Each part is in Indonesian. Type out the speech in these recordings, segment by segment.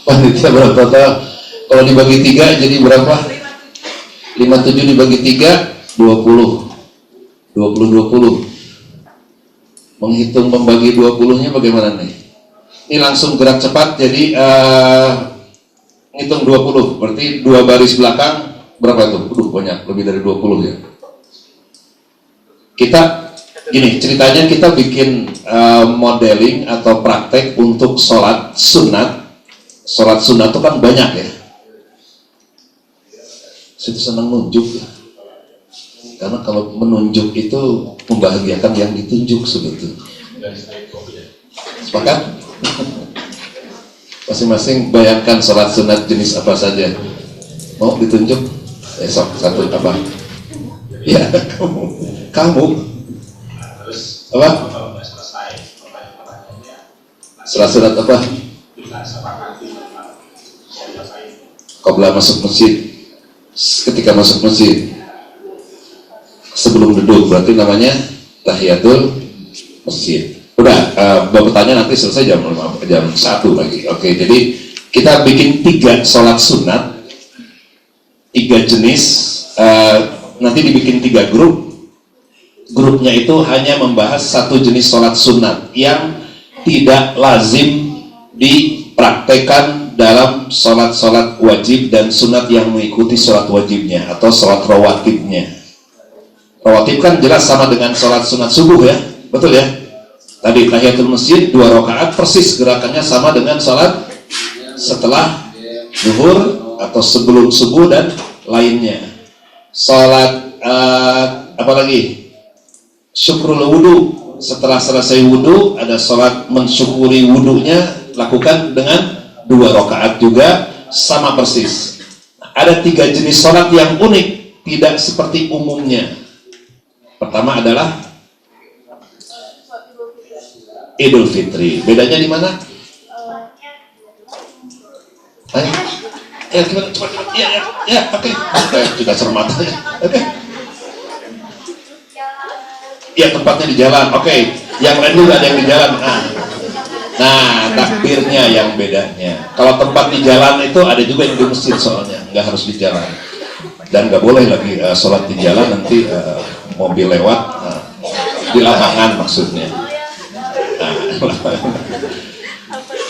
Panitia berapa total? Kalau dibagi 3 jadi berapa? 57 dibagi 3 20. 20. Menghitung membagi 20-nya bagaimana nih? Ini langsung gerak cepat, jadi ngitung 20, berarti 2 baris belakang berapa itu? Banyak, lebih dari 20 ya. Kita gini, ceritanya kita bikin modeling atau praktek untuk sholat sunat. Sholat sunat itu kan banyak ya. Saya senang nunjuk ya. Karena kalau menunjuk itu membahagiakan yang ditunjuk sebetulnya. Sepakat? Masing-masing bayangkan sholat sunat jenis apa saja. Mau ditunjuk? Sok satu apa? Ya, kamu. Apa? Sholat sunat apa? Qabla masuk masjid. Ketika masuk masjid. Sebelum duduk, berarti namanya tahiyatul masjid. Udah, bapak tanya nanti selesai jam 1 lagi. Oke, jadi kita bikin 3 sholat sunat, 3 jenis, nanti dibikin 3 grup. Grupnya itu hanya membahas 1 jenis sholat sunat yang tidak lazim dipraktekkan dalam sholat-sholat wajib dan sunat yang mengikuti sholat wajibnya atau sholat rawatibnya. Rawatib kan jelas sama dengan sholat sunat subuh ya, betul ya? Tadi tahiyatul masjid 2 rakaat persis gerakannya sama dengan sholat setelah zuhur atau sebelum subuh dan lainnya. Sholat apa lagi? Syukrul wudu, setelah selesai wudu ada sholat mensyukuri wudunya, lakukan dengan 2 rakaat juga sama persis. Ada 3 jenis sholat yang unik, tidak seperti umumnya. Pertama adalah Idul Fitri. Bedanya di mana? Ya, gimana? Cepat. Ya, oke. Juga cermat. Oke. Ya, tempatnya di jalan. Oke. Yang lain juga ada yang di jalan. Nah, takbirnya yang bedanya. Kalau tempat di jalan itu ada juga yang di masjid soalnya, nggak harus di jalan. Dan nggak boleh lagi sholat di jalan nanti mobil lewat di lapangan maksudnya.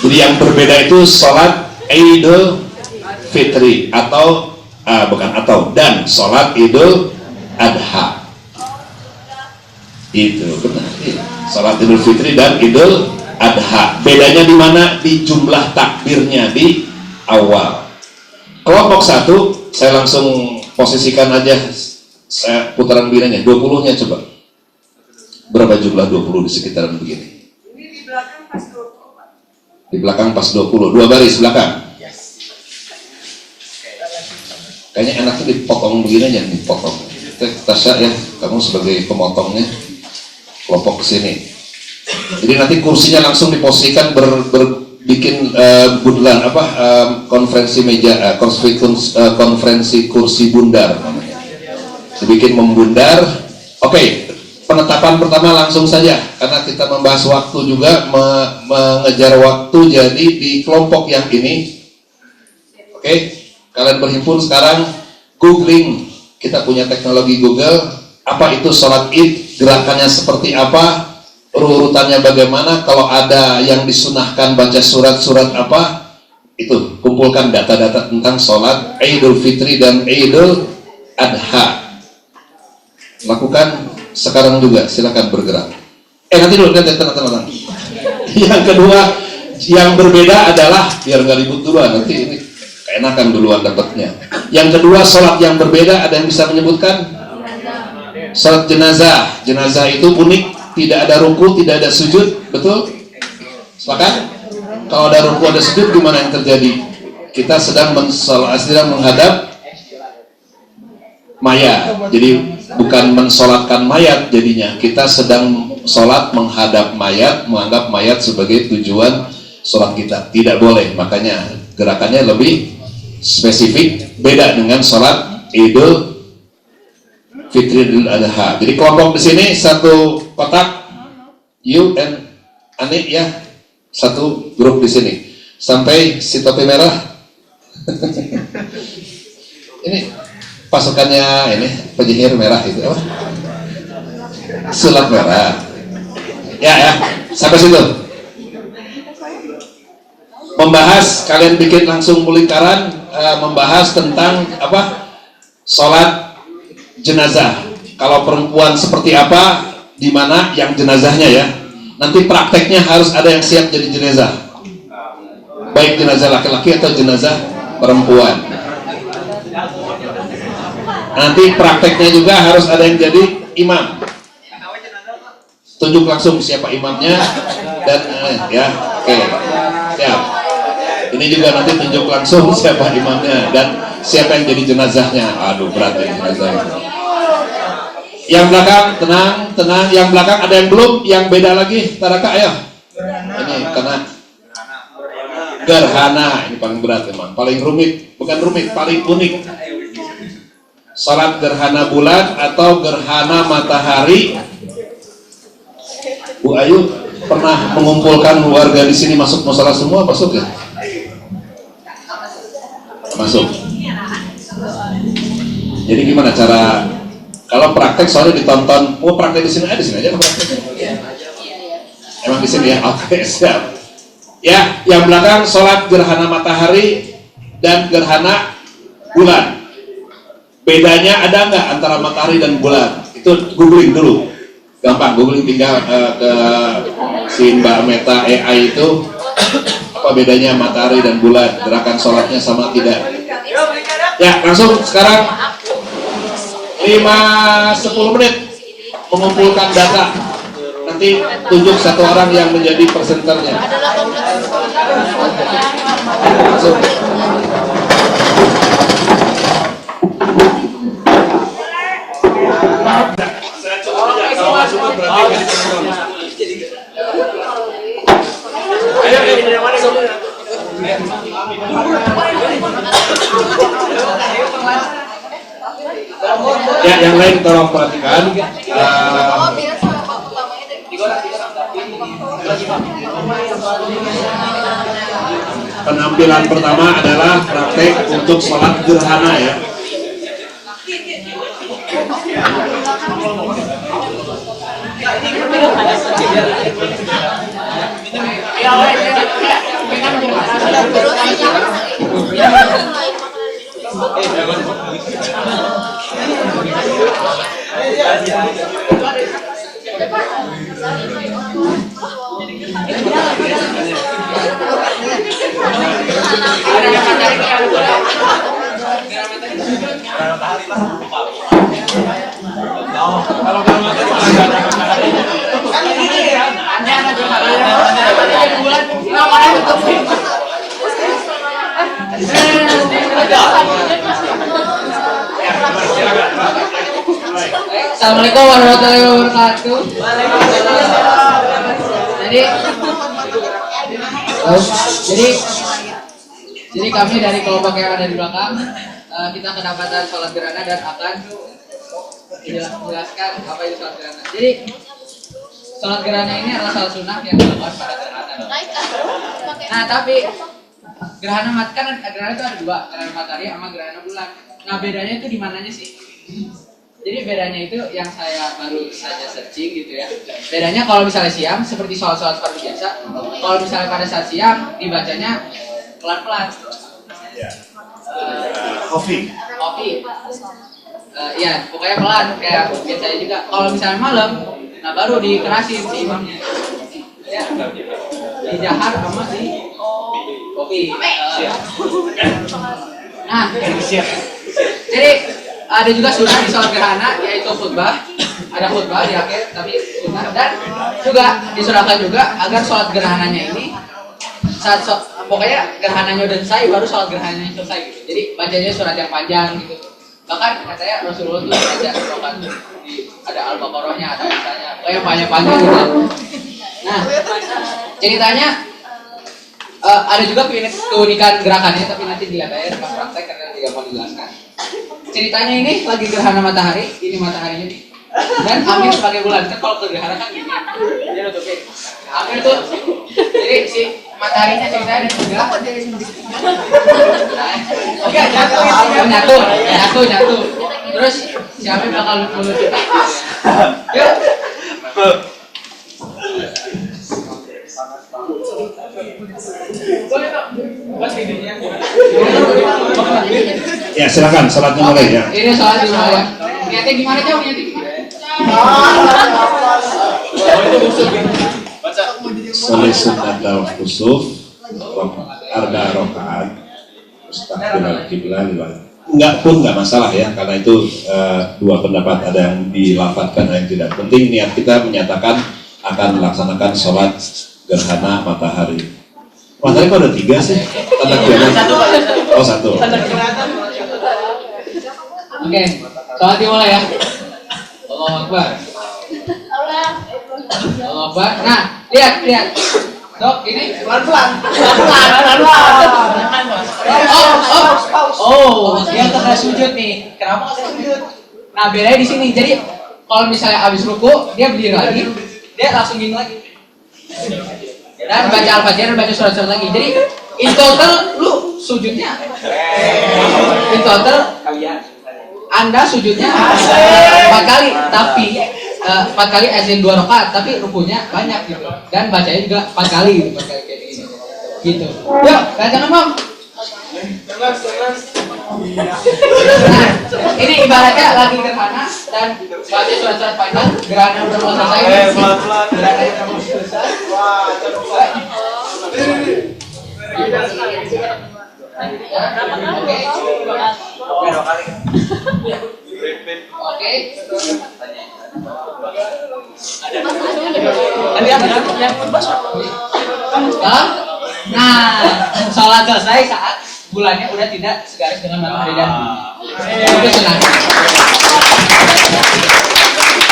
Jadi yang berbeda itu sholat Idul Fitri dan sholat Idul Adha. Itu benar. Sholat Idul Fitri dan Idul Adha. Bedanya di mana? Di jumlah takbirnya di awal. Kelompok 1 saya langsung posisikan aja. Saya putaran begininya, 20-nya coba. Berapa jumlah 20 di sekitaran begini? Ini di belakang pas 20, Pak. Di belakang pas 20, 2 baris belakang. Yes. Kayaknya enaknya dipotong begini aja, dipotong. Tasya ya, kamu sebagai pemotongnya, kelompok kesini. Jadi nanti kursinya langsung diposisikan bikin bundaran konferensi meja, konferensi kursi bundar namanya. Dibikin membundar. Oke, penetapan pertama langsung saja karena kita membahas waktu juga, mengejar waktu, jadi di kelompok yang ini. Oke, kalian berhimpun sekarang, googling. Kita punya teknologi Google, apa itu sholat id, gerakannya seperti apa, urutannya bagaimana, kalau ada yang disunahkan baca surat-surat apa, itu kumpulkan data-data tentang sholat Idul Fitri dan Idul Adha. Lakukan sekarang juga, silakan bergerak. Nanti dulu, tenang. Yang kedua yang berbeda adalah, biar nggak ribut duluan, nanti ini keenakan duluan dapatnya. Yang kedua, sholat yang berbeda, ada yang bisa menyebutkan? Sholat jenazah. Jenazah itu unik, tidak ada ruku, tidak ada sujud, betul? Sepakat? Kalau ada ruku, ada sujud, gimana yang terjadi? Kita sedang menghadap mayat, jadi bukan mensolatkan mayat jadinya. Kita sedang sholat menghadap mayat, menganggap mayat sebagai tujuan sholat kita. Tidak boleh, makanya gerakannya lebih spesifik, beda dengan sholat Idul Fitri dan Adha. Jadi kelompok di sini satu kotak, you and Ani ya, satu grup di sini. sampai si topi merah. Ini pasukannya ini penyihir merah itu apa? Sulap merah. Ya, sampai situ. Membahas, kalian bikin langsung lingkaran, membahas tentang apa? Sholat jenazah. Kalau perempuan seperti apa, di mana yang jenazahnya ya. Nanti prakteknya harus ada yang siap jadi jenazah. Baik jenazah laki-laki atau jenazah perempuan. Nanti prakteknya juga harus ada yang jadi imam. Tunjuk langsung siapa imamnya dan ya, oke, siap. Ini juga nanti tunjuk langsung siapa imamnya dan siapa yang jadi jenazahnya. Aduh, berat ya jenazahnya. Yang belakang tenang. Yang belakang ada yang belum, yang beda lagi. Taraka ayo. Ini karena gerhana ini paling berat emang, paling rumit, bukan rumit, paling unik. Salat gerhana bulan atau gerhana matahari. Bu Ayu pernah mengumpulkan warga di sini masuk musola semua, masuk ya? Masuk. Jadi gimana cara kalau praktek soalnya ditonton? Mau praktek di sini aja praktek. Emang di sini ya? Oke, siap. Ya, yang belakang sholat gerhana matahari dan gerhana bulan. Bedanya ada nggak antara matahari dan bulan? Itu googling dulu. Gampang, googling tinggal ke si Mbak Meta AI itu apa bedanya matahari dan bulan, gerakan sholatnya sama tidak? Ya, langsung sekarang 5-10 menit mengumpulkan data. Nanti tunjuk satu orang yang menjadi presenternya. Langsung. Saya coba aja, kalau masuk berarti ya, yang lain tolong perhatikan. Penampilan pertama adalah praktek untuk sholat gerhana ya. Assalamualaikum warahmatullahi wabarakatuh. Jadi kami dari kelompok yang ada di belakang, kita kedapatan sholat gerhana dan akan menjelaskan apa itu sholat gerhana. Jadi sholat gerhana ini adalah sholat sunnah yang dilakukan pada gerhana. Nah, tapi gerhana gerhana itu ada dua, gerhana matahari sama gerhana bulan. Nah, bedanya itu di mananya sih? Jadi bedanya itu yang saya baru saja searching gitu ya. Bedanya kalau misalnya siang seperti sholat-sholat seperti biasa. Kalau misalnya pada saat siang dibacanya pelan-pelan. Kopi. Ya, pokoknya pelan kayak biasanya juga. Kalau misalnya malam, nah baru dikerasin si imamnya. Ya, dijahar sama si kopi. Nah, jadi ada juga sunnah di sholat gerhana, yaitu khutbah. Ada khutbah di akhir, tapi sunnah. Dan juga disunahkan juga agar sholat gerhananya ini pokoknya gerhananya udah selesai, baru sholat gerhananya selesai gitu. Jadi bacanya surat yang panjang gitu. Bahkan katanya Rasulullah tuh baca surat ada Al-Baqarahnya, ada misalnya pokoknya panjang-panjang gitu. Nah, ceritanya ada juga keunikan gerakannya, tapi nanti dilihat aja pas praktek karena tidak mau dijelaskan. Ceritanya ini lagi gerhana matahari, ini mataharinya nih. Dan Amir sebagai bulan, kan kalau gerhana kan gini, dia nutupin. Amir tuh, jadi Jadi si mataharinya ceritanya ada tiga. Oke, nyatu. Terus siapa yang bakal menuju? Yuk. Ya silakan, salatnya mulai ya. Ini salat dimulai ya. Niatnya gimana jauh niatnya? Soleh sunnatal khusuf arba rokaat mustaqbilal kiblat enggak masalah ya, karena itu dua pendapat, ada yang dilafadzkan, ada yang tidak. Penting niat kita menyatakan akan melaksanakan sholat gerhana matahari. Matahari kok ada 3 sih? Tanda kiamat. Oh 1. Oke, sholat dimulai ya. Allahu Akbar. Allahu Akbar. Nah, lihat. Dok, ini pelan-pelan. Oh, dia kena sujud nih. Kenapa kena sujud? Nah, bedanya di sini. Jadi, kalau misalnya habis ruku, dia berdiri lagi, dia langsung gini lagi. Dan baca Al-Fatihah dan baca surat-surat lagi. Jadi, in total lu sujudnya. In total Anda sujudnya 4 kali, tapi 4 kali azan 2 rakaat, tapi rukunya banyak gitu. Dan bacanya juga 4 kali gitu, 4 kali kayak gini. Gitu. Yuk, baca ngomong. Nah, ini ibaratnya lagi gerhana dan baca surat-surat panjang, gerhana udah mau selesai. Gerhana udah mau selesai. Oke. Nah, sholat selesai saat bulannya udah tidak segaris dengan matahari dan bumi. Itu senang.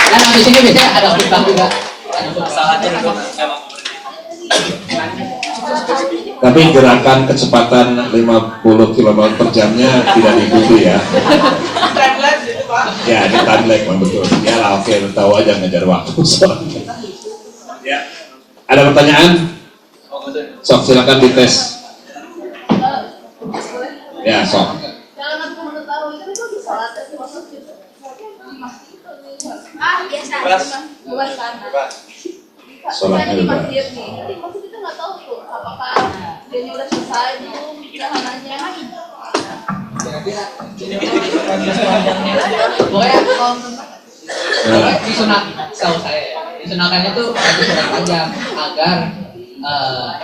Dan habis ini biasanya ada khutbah juga. Tapi gerakan kecepatan 50 km per jamnya tidak diikuti ya. Ya, ini time lag, betul. Ya lah, oke, tahu aja ngejar waktu soalnya. Ya. Ada pertanyaan? Sok, silakan dites. Ya, sok. Sholatnya bebas. Maksudnya kita nggak tahu tuh apakah dia udah selesai belum gerhananya. Pokoknya disunat, setahu saya ya, disunahkannya tuh baca surat panjang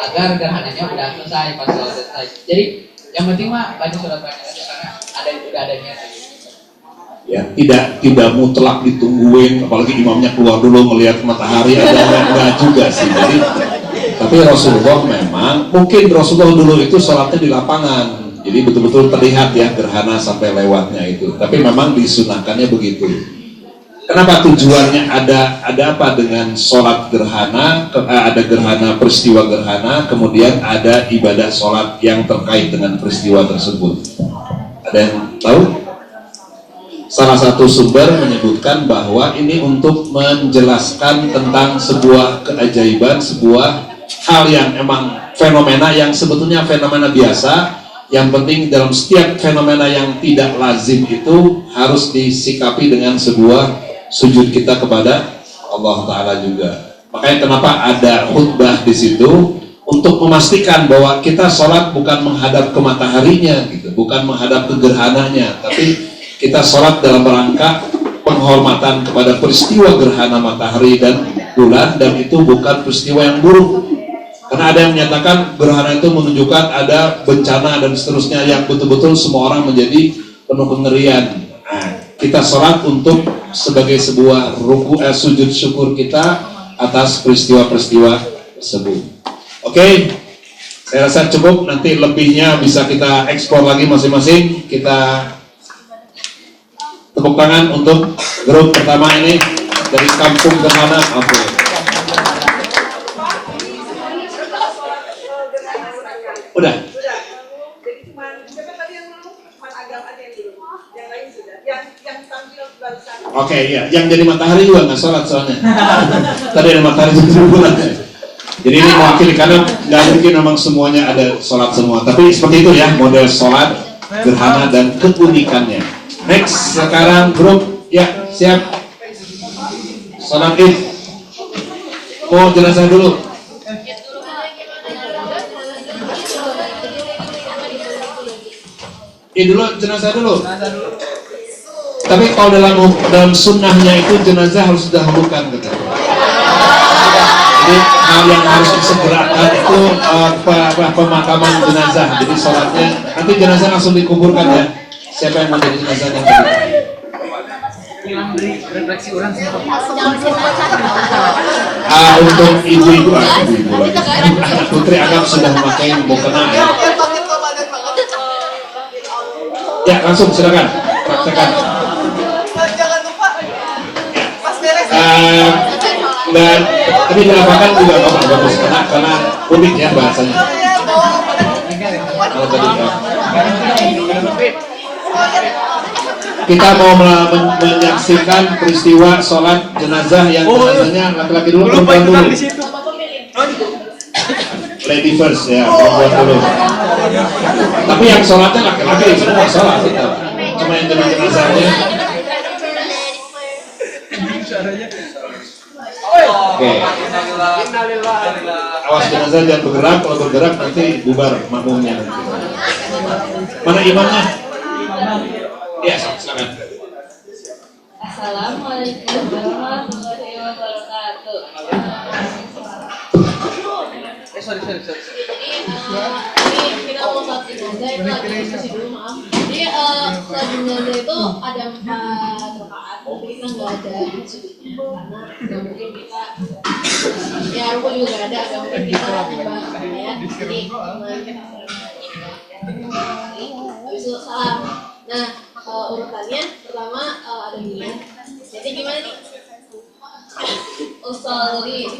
agar gerhananya udah selesai, pas sholat selesai. Jadi yang penting mah baca surat panjang aja karena udah ada niatnya. Ya, tidak mutlak ditungguin, apalagi imamnya keluar dulu melihat matahari ada enggak juga sih. Jadi, tapi Rasulullah memang mungkin Rasulullah dulu itu sholatnya di lapangan, jadi betul-betul terlihat ya gerhana sampai lewatnya itu. Tapi memang disunahkannya begitu. Kenapa tujuannya ada apa dengan sholat gerhana? Ada gerhana, peristiwa gerhana, kemudian ada ibadah sholat yang terkait dengan peristiwa tersebut. Ada yang tahu? Salah satu sumber menyebutkan bahwa ini untuk menjelaskan tentang sebuah keajaiban, sebuah hal yang emang fenomena yang sebetulnya fenomena biasa. Yang penting dalam setiap fenomena yang tidak lazim itu harus disikapi dengan sebuah sujud kita kepada Allah Ta'ala juga. Makanya kenapa ada khutbah di situ, untuk memastikan bahwa kita sholat bukan menghadap ke mataharinya, gitu, bukan menghadap ke gerhananya, tapi kita sholat dalam rangka penghormatan kepada peristiwa gerhana matahari dan bulan, dan itu bukan peristiwa yang buruk. Karena ada yang menyatakan gerhana itu menunjukkan ada bencana dan seterusnya yang betul-betul semua orang menjadi penuh kengerian. Nah, kita sholat untuk sebagai sebuah sujud syukur kita atas peristiwa-peristiwa tersebut. Oke, saya rasa cukup. Nanti lebihnya bisa kita eksplor lagi masing-masing. Kita tepuk tangan untuk grup pertama ini dari Kampung Gerhana. Oke. Udah. Jadi cuma tadi yang dulu cuma agama aja yang dulu. Yang lain sudah. Yang tampil barusan. Oke, ya. Yang jadi matahari juga nggak sholat soalnya. Tadi ada matahari jadi bulan. Jadi ini mewakili karena nggak mungkin memang semuanya ada sholat semua. Tapi seperti itu ya model sholat gerhana dan keunikannya. Next sekarang grup ya siap sholat id. Oh jenazah dulu. Id dulu jenazah dulu. Tapi kalau dalam sunnahnya itu jenazah harus didahulukan gitu. Jadi hal yang harus disegerakan itu pemakaman jenazah. Jadi sholatnya nanti jenazah langsung dikuburkan ya. Siapa yang mau jadi jenazahnya? Untuk ibu-ibu anak putri agam sudah memakai mukena ya. Ya langsung silakan praktekkan. Jangan lupa pas beres. Dan tapi dilakukan juga bagus karena unik ya bahasanya. Kalau tadi kita mau menyaksikan peristiwa sholat jenazah yang jenazahnya laki-laki dulu, perempuan dulu. Lady first ya, perempuan dulu. Tapi yang sholatnya laki-laki semua sholat kita. Cuma yang jenazahnya. Oke. Awas jenazah jangan bergerak, kalau bergerak nanti bubar makmumnya nanti. Mana imamnya? Ya, silakan. Assalamualaikum warahmatullahi wabarakatuh. Sorry. Jadi ini kita mau sholat jenazah itu lagi diskusi dulu maaf. Jadi sholat jenazah itu ada 4 rakaat, tapi kita nggak ada karena nggak mungkin kita ya aku juga ada, nggak mungkin kita membahas ayat. Jadi kita habis itu salam. Nah urutannya pertama ada gini. Jadi gimana nih? Usolli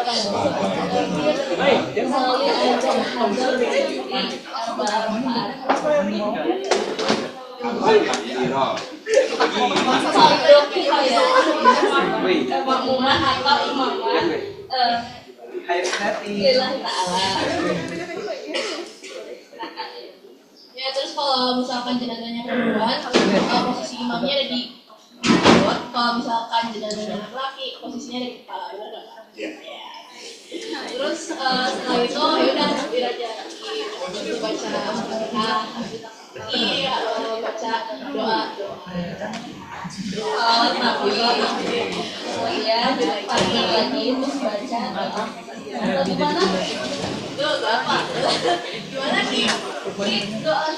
aja hadal makmuman atau imaman lillahi ta'ala. Ya terus kalau misalkan jenazahnya perempuan, posisi imamnya ada di perut. Kalau misalkan jenazahnya laki, posisinya ada di kepala. Benar nggak? Iya. Terus setelah itu ya udah takbir aja lagi, baca Al-Fatihah, baca doa. Kemudian takbir lagi terus baca doa. Gimana? Apa? Gimana sih? Doa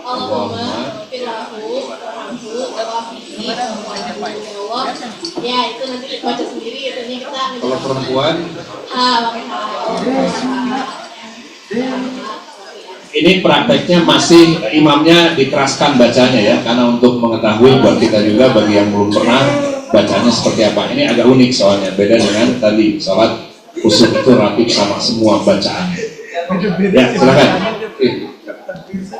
Allahumma firlahu warhamhu wafihi Allah. Ya itu nanti dibaca sendiri, itunya kita. Kalau perempuan? Pakai Ini prakteknya masih imamnya dikeraskan bacanya ya, karena untuk mengetahui buat kita juga bagi yang belum pernah bacanya seperti apa. Ini agak unik soalnya, beda dengan tadi sholat khusyuk itu rapi sama semua bacaannya. Ya silakan.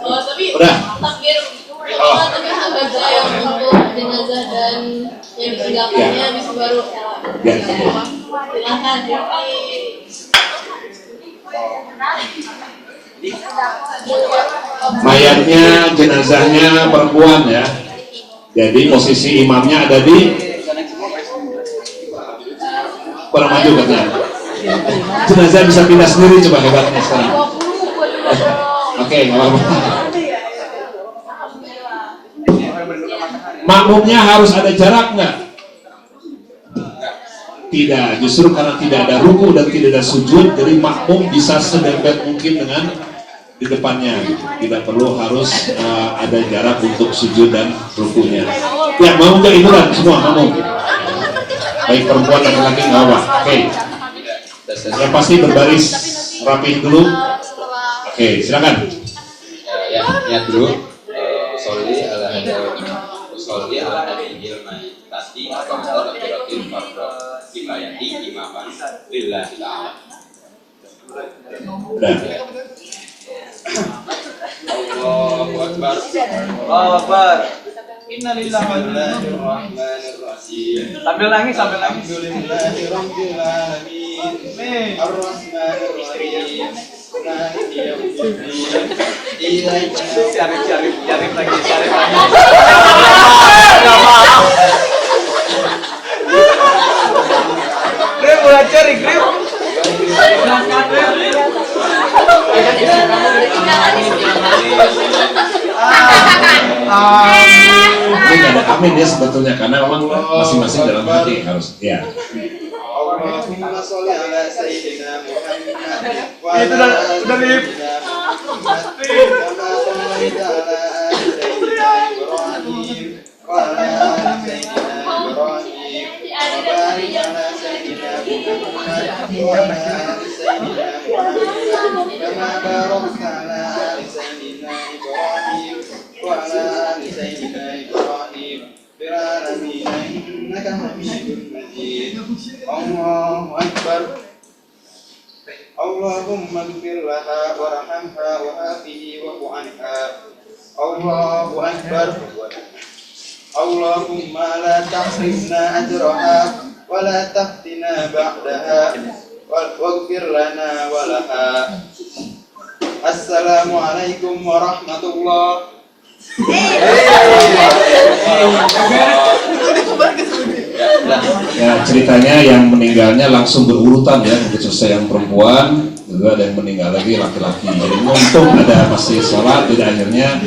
Oh tapi Udah. takbir tapi baca yang untuk jenazah dan yang ditinggalkannya habis baru Ya. silakan. Mayatnya, jenazahnya perempuan ya. Jadi posisi imamnya ada di kurang maju katanya. Jenazah bisa pindah sendiri, coba hebatnya sekarang. Oke, nggak apa-apa. Makmumnya harus ada jarak nggak? Tidak, justru karena tidak ada ruku dan tidak ada sujud, jadi makmum bisa sedempet mungkin dengan di depannya. Tidak perlu harus ada jarak untuk sujud dan rukunya. Ya, mau nggak imuran semua makmum? Baik perempuan dan laki-laki nggak apa. Oke. Yang pasti berbaris rapi dulu. Oke, silakan. Ya dulu. Usolli ala hadhil maitati atau tafsiratil fardhu kifayati imaman lillahi ta'ala. Udah. Allahu Akbar. Allahu Akbar. Innalillahi wa inna ilaihi raji'un. Yasin. Sambil nangis. Alhamdulillahirabbil alamin. Ar-Rahmanir Rahim. Maliki yaumiddin. Iyyaka Syarif lagi. Grip, mulai cari Grip. Ini nggak ada amin ya sebetulnya karena memang masing-masing dalam hati harus ya. Allahumma sholli ala sayyidina Muhammad wa Itu udah lip. kama shallaita ala ali sayyidina Ibrahim wa ala ali sayyidina Ibrahim wa barik ala sayyidina Muhammad wa ala ali sayyidina Muhammad kama barakta ala ali sayyidina Ibrahim wa ala ali sayyidina Ibrahim fil alamin innaka Hamidum Majid. Allahu Akbar. Allahumma ighfir laha warhamha wa'afihi wa'fu anha. Allahu Akbar. Allahumma la tahrimna ajraha wa la taftina ba'daha waghfir lana wa laha. Assalamualaikum warahmatullahi. Ya ceritanya yang meninggalnya langsung berurutan ya, begitu selesai yang perempuan, juga ada yang meninggal lagi laki-laki. Jadi untung ada masih sholat, jadi akhirnya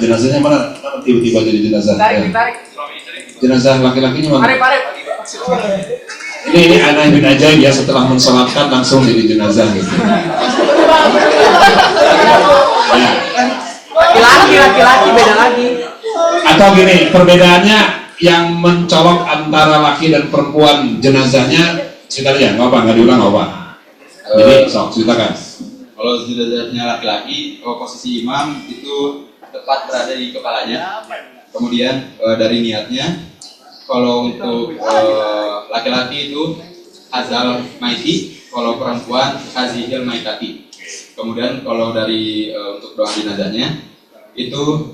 jenazahnya mana tiba-tiba jadi jenazah. Ya. Jenazah laki-lakinya mana? Ini Ana bin Ajaib ya, setelah mensolatkan langsung jadi jenazah gitu. Ya. Laki-laki beda lagi. Atau gini, perbedaannya yang mencolok antara laki dan perempuan jenazahnya cerita aja, nggak apa, nggak diulang nggak apa. Jadi sok ceritakan. Kalau jenazahnya laki-laki, posisi imam itu tepat berada di kepalanya. Kemudian dari niatnya, kalau untuk laki-laki itu hazal maiti, kalau perempuan hazihil maitati. Kemudian kalau dari untuk doa jenazahnya itu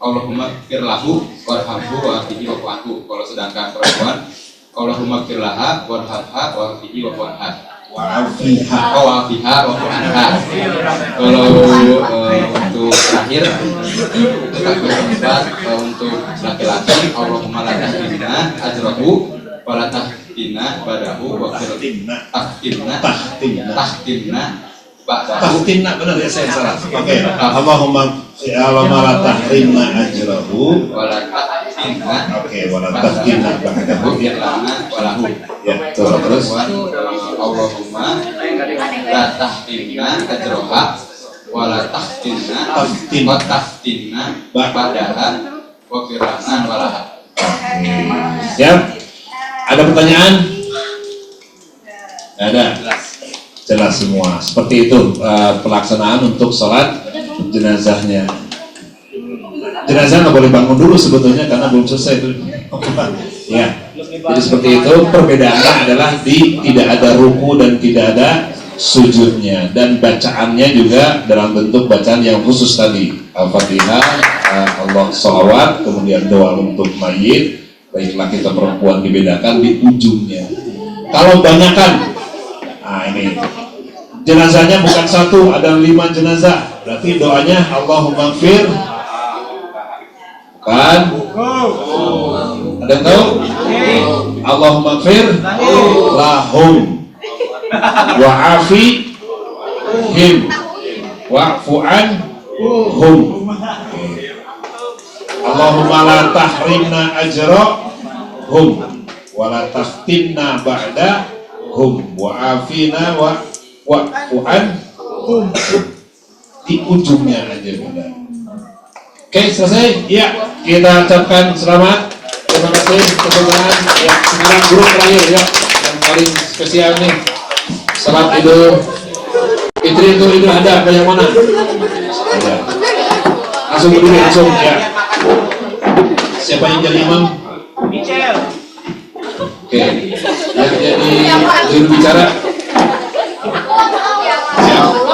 Allahumma gfir lahu warhamhu wa'afihi wa'fu anhu. Kalau sedangkan perempuan Allahumma gfir laha warhamha wa'afihi wa'fu anha. Wa'afiha wa'fu anha. Kalau untuk terakhir itu takbir keempat untuk laki-laki Allahumma la tahrimna ajrahu wa la tahtimna badahu wa tahtimna Tahtimna benar ya, saya salah. Oke. Allahumma la tahrimna ajrahu wa la tahtimna. Oke, wa la tahtimna ba'dahu ya. Ya, terus Allahumma la tahtimna ajraha wa la tahtimna ba'daha wa firana walaha. Siap? Ada pertanyaan? Ada. Jelas semua. Seperti itu pelaksanaan untuk sholat jenazahnya. Jenazah nggak boleh bangun dulu sebetulnya karena belum selesai itu. Ya. Jadi seperti itu. Perbedaannya adalah tidak ada ruku dan tidak ada sujudnya, dan bacaannya juga dalam bentuk bacaan yang khusus tadi. Al-Fatihah, Allah sholawat, kemudian doa untuk mayit, baik laki atau perempuan dibedakan di ujungnya. Kalau banyakkan, nah ini jenazahnya bukan satu, ada 5 jenazah. Berarti doanya Allahumma gfir. Kan? Ada yang tahu? Allahumma gfir lahum wa'afihim wa'fu anhum. Allahumma la tahrimna ajrahum wa la taftinna ba'dahum wa'afina wa'fu anhum. Di ujungnya aja udah. Oke, selesai? Ya, kita ucapkan selamat. Terima kasih, tepuk tangan. Ya, sekarang grup terakhir ya, yang paling spesial nih. Salat Idul Fitri itu Idul Adha, yang mana? Ada. Langsung berdiri, langsung ya. Siapa yang jadi imam? Michel. Oke, yang jadi juru bicara. Siap.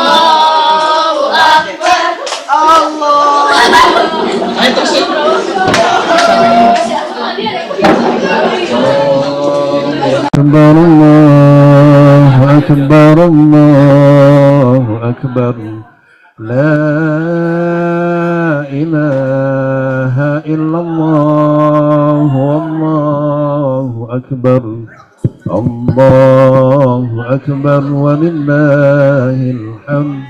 Ayo terus ya. أكبر الله أكبر الله أكبر لا إله إلا الله والله أكبر الله أكبر ولله الحمد.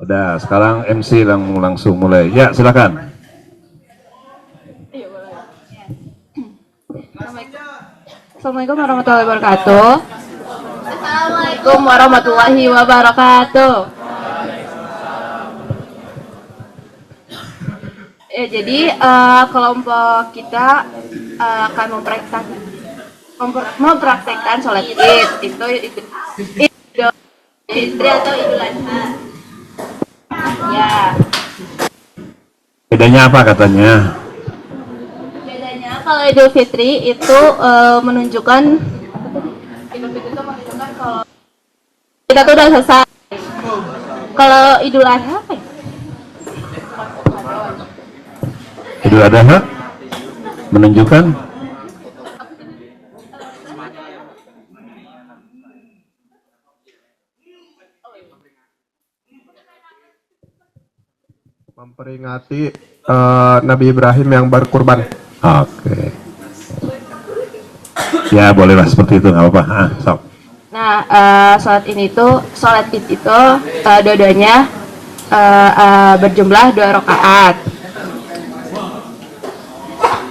Udah, sekarang MC langsung mulai. Ya, silakan. Assalamualaikum warahmatullahi wabarakatuh. Assalamualaikum warahmatullahi wabarakatuh. Jadi kelompok kita akan mempraktekkan sholat id itu Idul Fitri atau Idul Adha. Ya. Bedanya apa katanya? Bedanya kalau Idul Fitri itu menunjukkan kalau kita tuh udah selesai. Kalau Idul Adha apa ya? Idul Adha menunjukkan memperingati Nabi Ibrahim yang berkurban. Oke. Ya bolehlah seperti itu, nggak apa-apa. Sok. Nah, sholat id itu dua-duanya berjumlah 2 rakaat.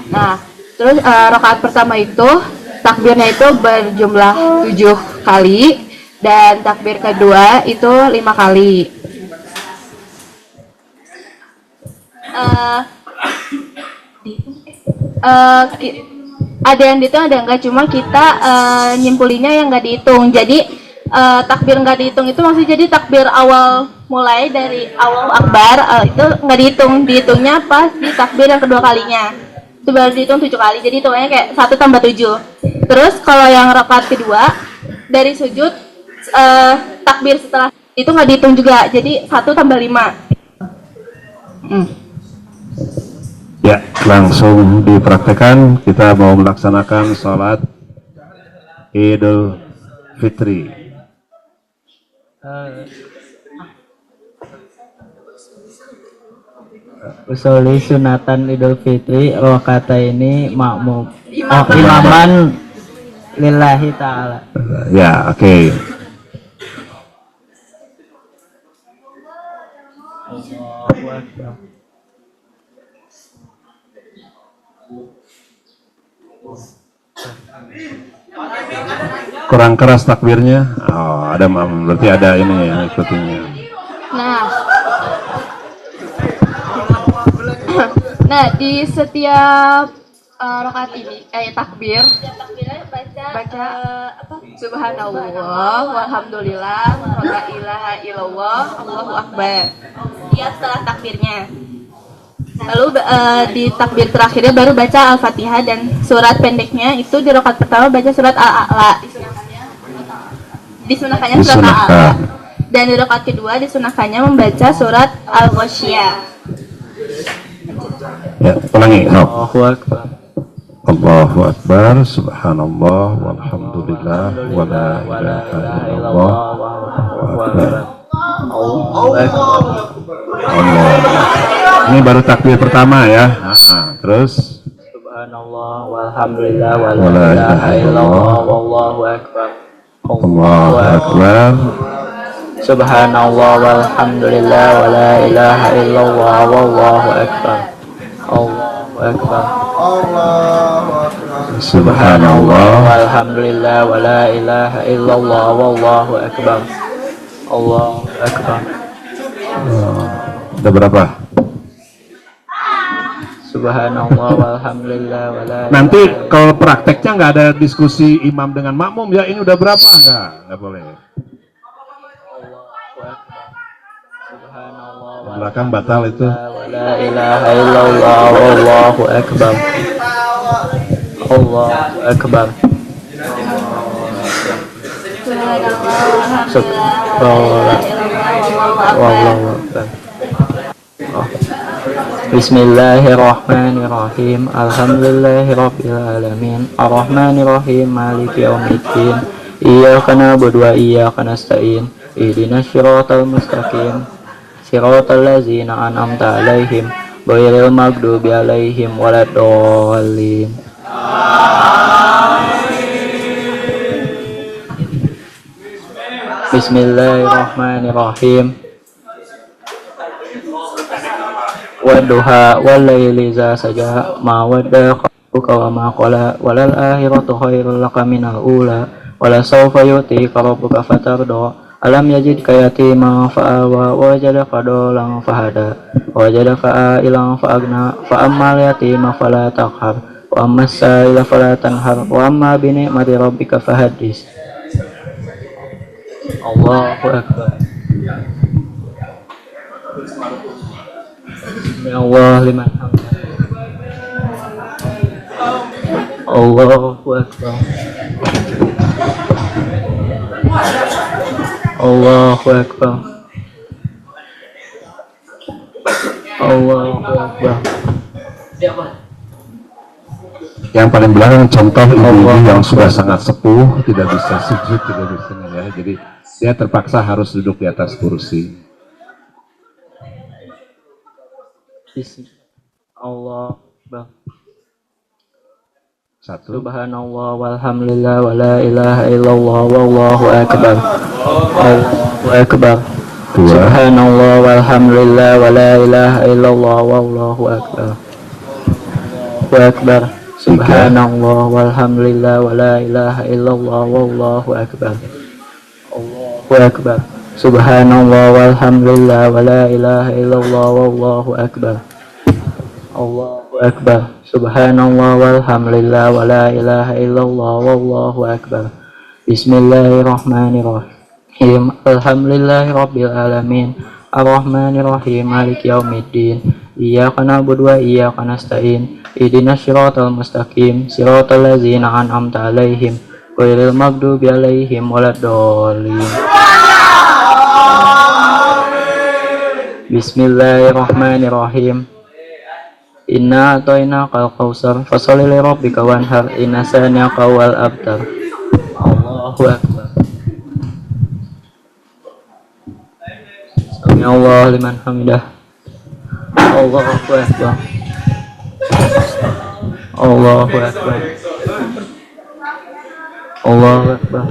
Nah, terus rakaat pertama itu takbirnya itu berjumlah 7 kali dan takbir kedua itu 5 kali. Ada yang dihitung, ada enggak, cuma kita nyimpulinya yang enggak dihitung. Jadi takbir enggak dihitung itu maksudnya jadi takbir awal mulai dari Allahu Akbar itu enggak dihitung, dihitungnya pas di takbir yang kedua kalinya. Itu baru dihitung 7 kali. Jadi hitungannya kayak 1 tambah 7. Terus kalau yang rakaat kedua dari sujud takbir setelah itu enggak dihitung juga. Jadi 1 tambah 5. Ya, langsung dipraktekkan. Kita mau melaksanakan sholat Idul Fitri. Usuli sunatan Idul Fitri rokata ini makmum imaman lillahi ta'ala. Ya, oke. Kurang keras takbirnya. Oh, ada berarti ada ini yang ikutinya. Nah, di setiap rakaat ini takbir baca apa? Subhanallah, walhamdulillah, wala ilaha illallah, Allahu akbar. Tiap setelah takbirnya. Lalu di takbir terakhirnya baru baca Al-Fatihah dan surat pendeknya itu di rakaat pertama baca surat Al-A'la. Disunahkannya surat Al-A'la. Dan di rakaat kedua disunahkannya membaca surat Al-Ghasyiyah. Ya, ulangi. Allahu Akbar. Allahu Akbar, subhanallah, walhamdulillah, wala ilaha illallah, Allahu Akbar. Allah. Ini baru takbir pertama ya. Terus Subhanallah walhamdulillah wala ilaha illallah wallahu akbar. Allahu Akbar. Subhanallah walhamdulillah wala ilaha illallah wallahu akbar. Allahu akbar. Subhanallah walhamdulillah wala ilaha illallah wallahu akbar. Allahu akbar. Udah berapa? Subhanallah walhamdulillah wala. Nanti kalau prakteknya nggak ada diskusi imam dengan makmum ya, ini udah berapa? Nggak boleh. Di belakang batal itu. La ilaha illallah wallahu akbar. Allahu akbar. Subhanallah wallahu akbar. Bismillahirrahmanirrahim. Alhamdulillahirabbil alamin. Arrahmanirrahim. Maliki yaumiddin. Iyyaka na'budu wa iyyaka nasta'in. Ihdinas siratal mustaqim. Siratal ladzina an'amta 'alaihim ghairil maghdubi 'alaihim waladdallin. Bismillahirrahmanirrahim. Wadduha wal-laili idza saja ma wadda'aka rabbuka wa ma qala walal akhiratu khairul laka minal ula wala sawfa yu'tika rabbuka fatarda alam yajidka yatiman fa'awa wa wajadaka dolan fahada wa wajadaka ailan fa'agna fa ammal yatima fala taqhar wa ammas sa'ila fala tanhar wa amma bi ni'mati rabbika fahaddis. Allahu akbar. Ya Allah liman hamd. Allahu akbar. Allahu akbar. Allahu akbar. Yang paling belakang contoh ibu yang sudah sangat sepuh, tidak bisa sujud, tidak bisa ya. Jadi dia terpaksa harus duduk di atas kursi. Allah Akbar. Satu. Subhanallah walhamdulillah wa la ilaha illallah wallahu akbar. Allahu akbar. Dua. Subhanallah walhamdulillah wa la ilaha illallah wallahu akbar. Allahu akbar. Subhanallah walhamdulillah wa la ilaha illallah wallahu akbar. Allahu akbar. Subhanallah walhamdulillah wa la ilaha illallah wallahu akbar. Allahu akbar. Subhanallah walhamdulillah wa la ilaha illallah wallahu akbar. Bismillahirrahmanirrahim. Alhamdulillahirabbil alamin. Arrahmanirrahim. Maliki yaumiddin. Iyyaka na'budu wa iyyaka nasta'in. Ihdinas siratal mustaqim. Siratal ladzina an'amta 'alaihim ghairil maghdubi 'alaihim waladdallin. Bismillahirrahmanirrahim. Inna a'tainakal kautsar fasholli li rabbika wanhar inna saniyaka wal abtar. Allahu akbar. Sami Allah liman hamidah. Allahu akbar. Allahu akbar. Allahu akbar.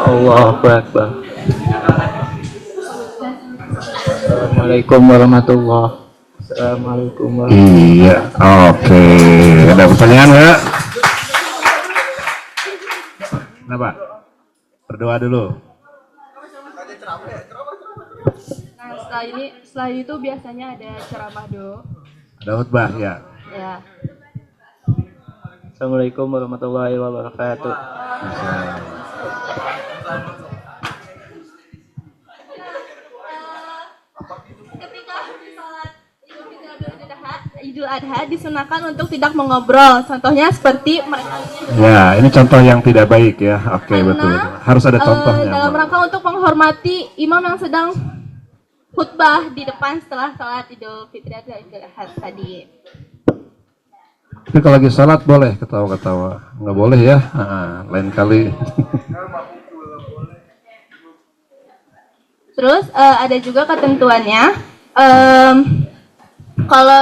Allahu akbar. Assalamualaikum warahmatullahi. Assalamualaikum warahmatullahi. Iya, oke. Ada pertanyaan nggak? Kenapa? Berdoa dulu. Nah, setelah itu biasanya ada ceramah do. Ada khutbah ya. Ya. Assalamualaikum warahmatullahi wabarakatuh. Ketika sholat Idul Adha disunahkan untuk tidak mengobrol. Contohnya seperti mereka. Ya, ini contoh yang tidak baik ya. Oke, betul. Harus ada contohnya. Dalam rangka untuk menghormati imam yang sedang khutbah di depan setelah sholat Idul Fitri atau Idul Adha tadi. Tapi kalau lagi sholat boleh ketawa-ketawa. Nggak boleh ya. Lain kali. Terus ada juga ketentuannya. Kalau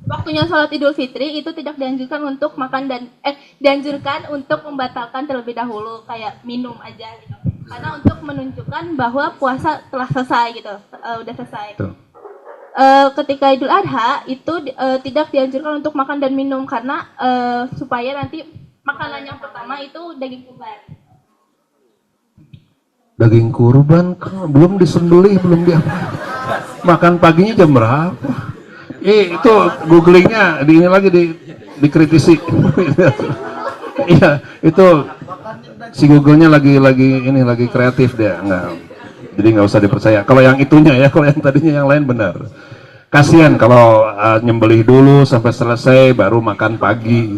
waktunya sholat Idul Fitri itu tidak dianjurkan untuk makan dan dianjurkan untuk membatalkan terlebih dahulu, kayak minum aja gitu. Karena untuk menunjukkan bahwa puasa telah selesai gitu, udah selesai. Ketika Idul Adha itu tidak dianjurkan untuk makan dan minum karena supaya nanti makanan yang pertama itu daging kurban. Daging kurban belum disembelih, belum makan paginya jam berapa? Itu googlingnya di ini lagi dikritisi. Iya, itu si Google-nya lagi kreatif dia, jadi nggak usah dipercaya. Kalau yang itunya ya, kalau yang tadinya yang lain benar. Kasihan kalau nyembelih dulu sampai selesai baru makan pagi.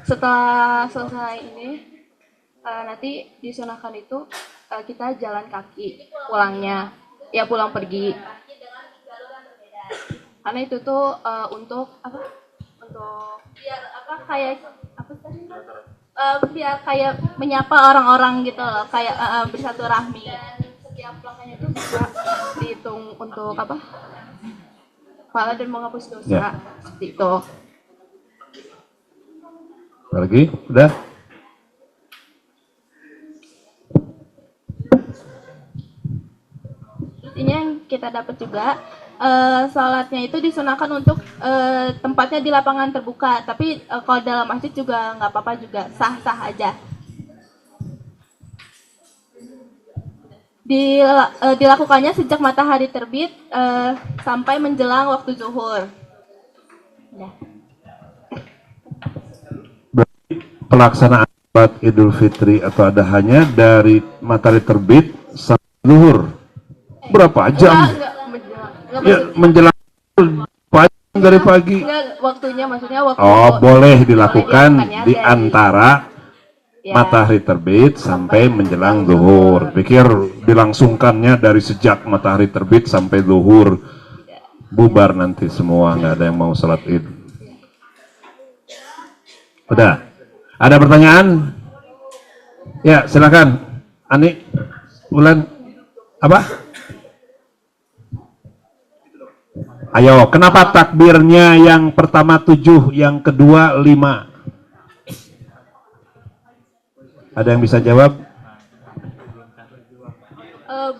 Setelah selesai ini nanti disunahkan itu kita jalan kaki pulangnya, ya pulang pergi. Karena itu tuh untuk apa? Untuk biar apa kayak apa tadi? Biar kayak menyapa orang-orang gitu loh, kayak bersilaturahmi. Setiap langkahnya itu bisa dihitung untuk apa? Pahala dan menghapus dosa. Ya. Seperti itu. Lagi? Udah? Ini yang kita dapat juga, sholatnya itu disunahkan untuk tempatnya di lapangan terbuka, tapi kalau dalam masjid juga nggak apa-apa juga, sah-sah aja. Dilakukannya sejak matahari terbit sampai menjelang waktu zuhur. Udah. Pelaksanaan sholat Idul Fitri atau adahannya dari matahari terbit sampai zuhur. Berapa jam? Ya, menjelang pagi dari pagi. Enggak, waktunya maksudnya waktu. Oh, boleh dilakukan di dari- antara ya, matahari terbit sampai menjelang zuhur. Pikir dilangsungkannya dari sejak matahari terbit sampai zuhur. Bubar nanti semua, nggak ada yang mau sholat Id. Udah. Ada pertanyaan? Ya, silakan. Ani, Ulan, apa? Ayo, kenapa takbirnya yang pertama 7, yang kedua 5? Ada yang bisa jawab?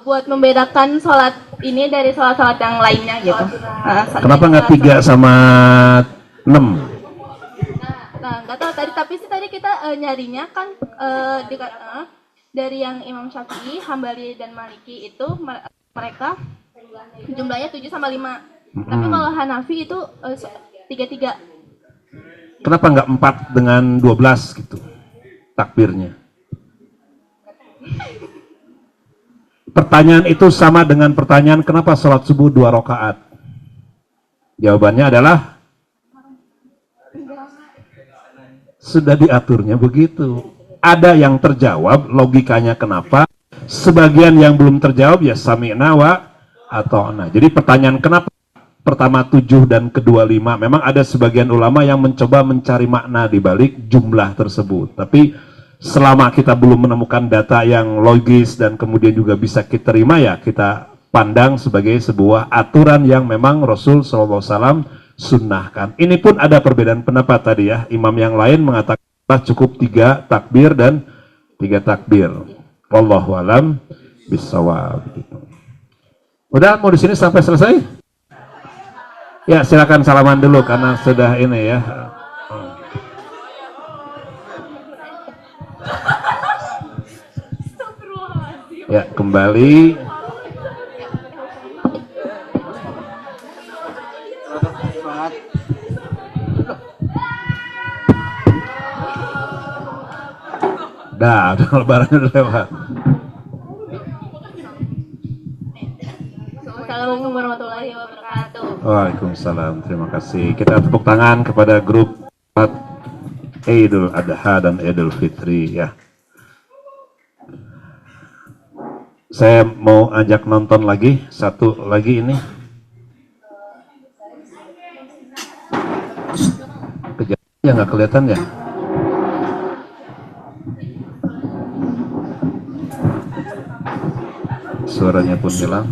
Buat membedakan sholat ini dari sholat-sholat yang lainnya gitu. Kenapa nggak 3 sama 6? Nah, nggak tahu tadi, tapi sih tadi kita nyarinya kan dari yang Imam Syafi'i, Hambali dan Maliki itu mereka jumlahnya 7 sama 5. Tapi kalau Hanafi itu 3-3. Kenapa nggak 4 dengan 12 gitu takbirnya? Pertanyaan itu sama dengan pertanyaan kenapa sholat subuh 2 rakaat. Jawabannya adalah sudah diaturnya begitu. Ada yang terjawab logikanya kenapa, sebagian yang belum terjawab ya sami'na wa ata'na. Jadi pertanyaan kenapa pertama 7 dan kedua 5, memang ada sebagian ulama yang mencoba mencari makna di balik jumlah tersebut. Tapi selama kita belum menemukan data yang logis dan kemudian juga bisa kita terima, ya kita pandang sebagai sebuah aturan yang memang Rasul SAW sunnahkan. Ini pun ada perbedaan pendapat tadi ya. Imam yang lain mengatakan cukup 3 takbir dan 3 takbir. Wallahu alam bisawab. Udah, mau di sini sampai selesai? Ya, silakan salaman dulu karena sudah ini ya. Ya, kembali. Dah, lebaran udah lewat. Assalamualaikum warahmatullahi wabarakatuh. Waalaikumsalam, terima kasih. Kita tepuk tangan kepada grup Idul Adha dan Idul Fitri ya. Saya mau ajak nonton lagi, satu lagi ini. Kejadian ya nggak kelihatan ya. Suaranya pun hilang.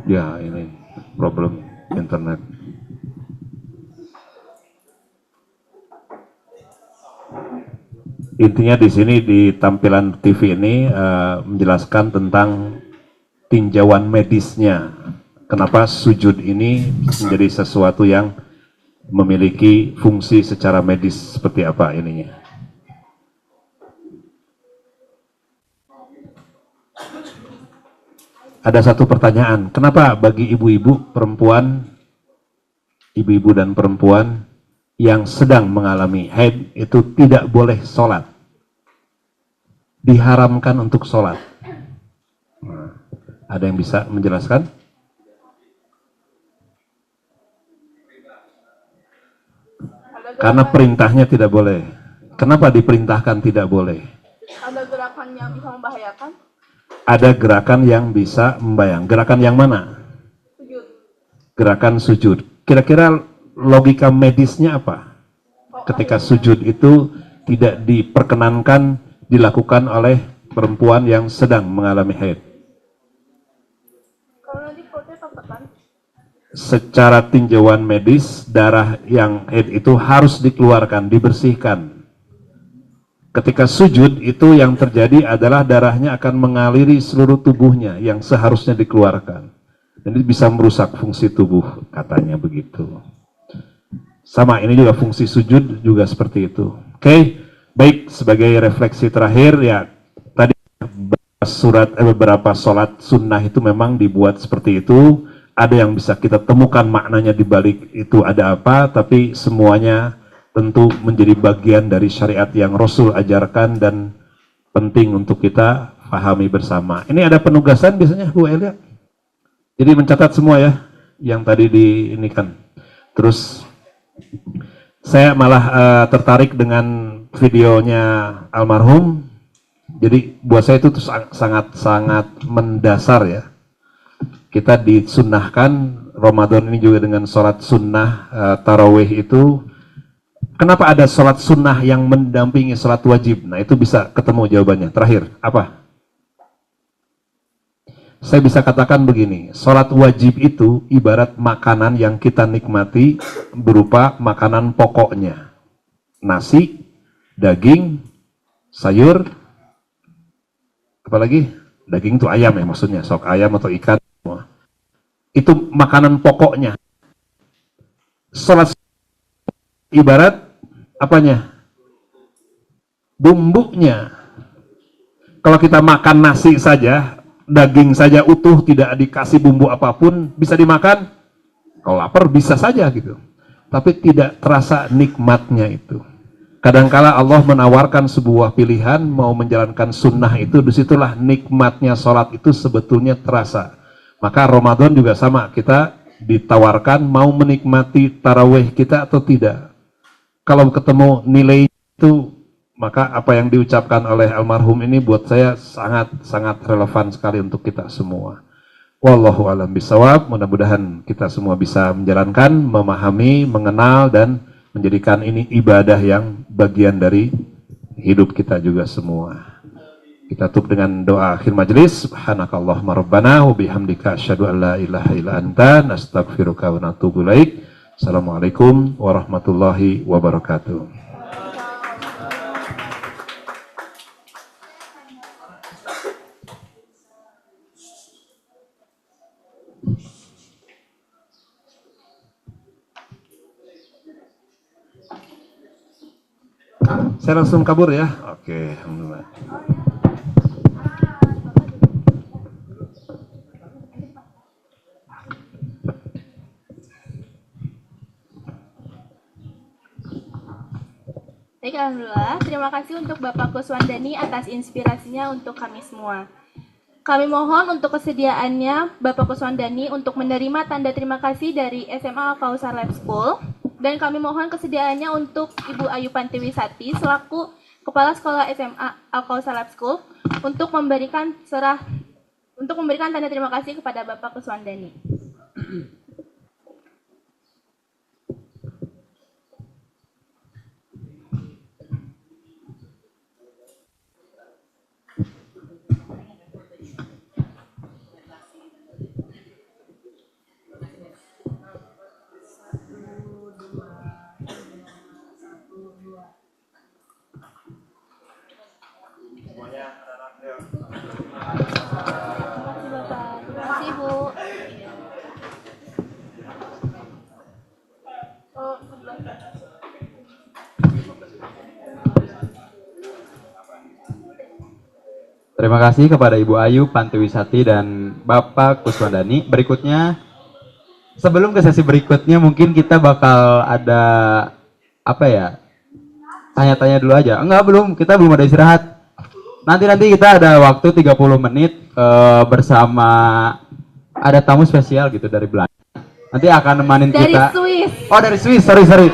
Ya, ini problem internet. Intinya di sini di tampilan TV ini menjelaskan tentang tinjauan medisnya. Kenapa sujud ini menjadi sesuatu yang memiliki fungsi secara medis seperti apa ininya. Ada satu pertanyaan, kenapa bagi ibu-ibu perempuan, ibu-ibu dan perempuan yang sedang mengalami haid itu tidak boleh sholat, diharamkan untuk sholat? Nah, ada yang bisa menjelaskan? Karena perintahnya tidak boleh. Kenapa diperintahkan tidak boleh? Ada gerakan yang bisa membahayakan? Ada gerakan yang bisa membayang. Gerakan yang mana? Sujud. Gerakan sujud. Kira-kira logika medisnya apa? Ketika sujud itu tidak diperkenankan dilakukan oleh perempuan yang sedang mengalami haid. Kalau nanti perutnya tertekan. Secara tinjauan medis, darah yang haid itu harus dikeluarkan, dibersihkan. Ketika sujud itu yang terjadi adalah darahnya akan mengaliri seluruh tubuhnya yang seharusnya dikeluarkan. Jadi bisa merusak fungsi tubuh, katanya begitu. Sama, ini juga fungsi sujud juga seperti itu. Oke, baik, sebagai refleksi terakhir ya, tadi beberapa sholat sunnah itu memang dibuat seperti itu. Ada yang bisa kita temukan maknanya di balik itu ada apa, tapi semuanya tentu menjadi bagian dari syariat yang Rasul ajarkan dan penting untuk kita pahami bersama. Ini ada penugasan biasanya Bu Elia. Jadi mencatat semua ya, yang tadi diinikan. Terus saya malah tertarik dengan videonya almarhum. Jadi buat saya itu sangat mendasar ya. Kita disunnahkan Ramadan ini juga dengan sholat sunnah tarawih itu. Kenapa ada sholat sunnah yang mendampingi sholat wajib? Nah itu bisa ketemu jawabannya. Terakhir, apa? Saya bisa katakan begini, sholat wajib itu ibarat makanan yang kita nikmati berupa makanan pokoknya. Nasi, daging, sayur, apalagi? Daging itu ayam ya maksudnya, sok ayam atau ikan. Itu makanan pokoknya. Sholat ibarat apanya? Bumbunya. Kalau kita makan nasi saja, daging saja utuh, tidak dikasih bumbu apapun, bisa dimakan? Kalau lapar bisa saja gitu. Tapi tidak terasa nikmatnya itu. Kadangkala Allah menawarkan sebuah pilihan, mau menjalankan sunnah itu, disitulah nikmatnya sholat itu sebetulnya terasa. Maka Ramadan juga sama, kita ditawarkan mau menikmati tarawih kita atau tidak. Kalau ketemu nilai itu, maka apa yang diucapkan oleh almarhum ini buat saya sangat relevan sekali untuk kita semua. Wallahu a'lam bishawab. Mudah-mudahan kita semua bisa menjalankan, memahami, mengenal, dan menjadikan ini ibadah yang bagian dari hidup kita juga semua. Kita tutup dengan doa akhir majelis. Subhanakallahumma rabbana wa bihamdika asyhadu an la ilaha illa anta nastaghfiruka wa natubu ilaik. Assalamualaikum warahmatullahi wabarakatuh. Saya langsung kabur ya. Oke, alhamdulillah. Baik, alhamdulillah. Terima kasih untuk Bapak Kuswandani atas inspirasinya untuk kami semua. Kami mohon untuk kesediaannya Bapak Kuswandani untuk menerima tanda terima kasih dari SMA Al-Kausar Lab School. Dan kami mohon kesediaannya untuk Ibu Ayu Pantiwisati selaku Kepala Sekolah SMA Al-Kausar Lab School untuk memberikan tanda terima kasih kepada Bapak Kuswandani. Terima kasih kepada Ibu Ayu Pantiwisati dan Bapak Kuswandani. Berikutnya, sebelum ke sesi berikutnya mungkin kita bakal ada apa ya? Tanya-tanya dulu aja. Enggak, kita belum ada istirahat. Nanti kita ada waktu 30 menit bersama ada tamu spesial gitu dari Belanda. Nanti akan nemanin kita. Dari Swiss. Oh, dari Swiss. Sorry.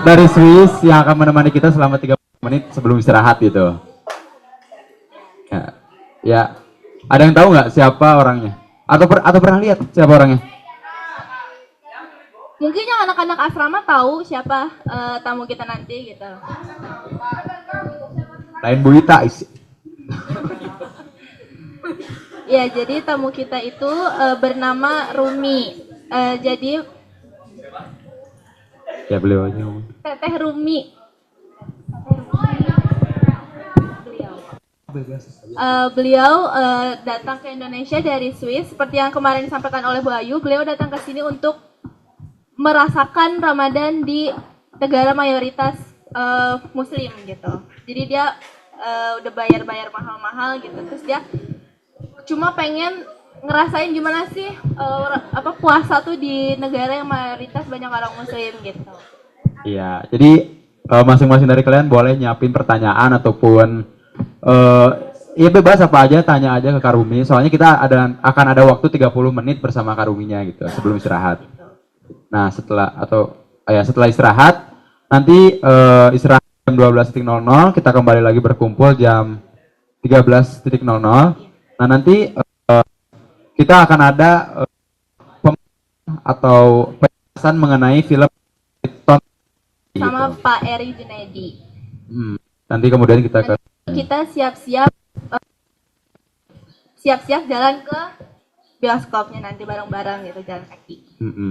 dari Swiss yang akan menemani kita selama 30 menit sebelum istirahat gitu. Ya. Ada yang tahu nggak siapa orangnya? Atau pernah lihat siapa orangnya? Mungkin yang anak-anak asrama tahu siapa tamu kita nanti gitu. Lain Bu Ita. Ya, jadi tamu kita itu bernama Rumi. Jadi Ya beliau aja. Teteh Rumi. Beliau datang ke Indonesia dari Swiss. Seperti yang kemarin disampaikan oleh Bu Ayu, beliau datang ke sini untuk merasakan Ramadan di negara mayoritas Muslim gitu. Jadi dia udah bayar mahal-mahal gitu. Terus dia cuma pengen ngerasain gimana sih puasa tuh di negara yang mayoritas banyak orang Muslim gitu. Iya, jadi masing-masing dari kalian boleh nyiapin pertanyaan ataupun ya bebas apa aja, tanya aja ke Karumi. Soalnya kita akan ada waktu 30 menit bersama Karuminya gitu sebelum istirahat. Nah, setelah istirahat nanti istirahat jam 12.00, kita kembali lagi berkumpul jam 13.00. Nah, nanti kita akan ada atau penjelasan mengenai film sama gitu. Pak Eri Junaidi. Nanti kemudian kita siap-siap jalan ke bioskopnya nanti bareng-bareng gitu, jalan kaki.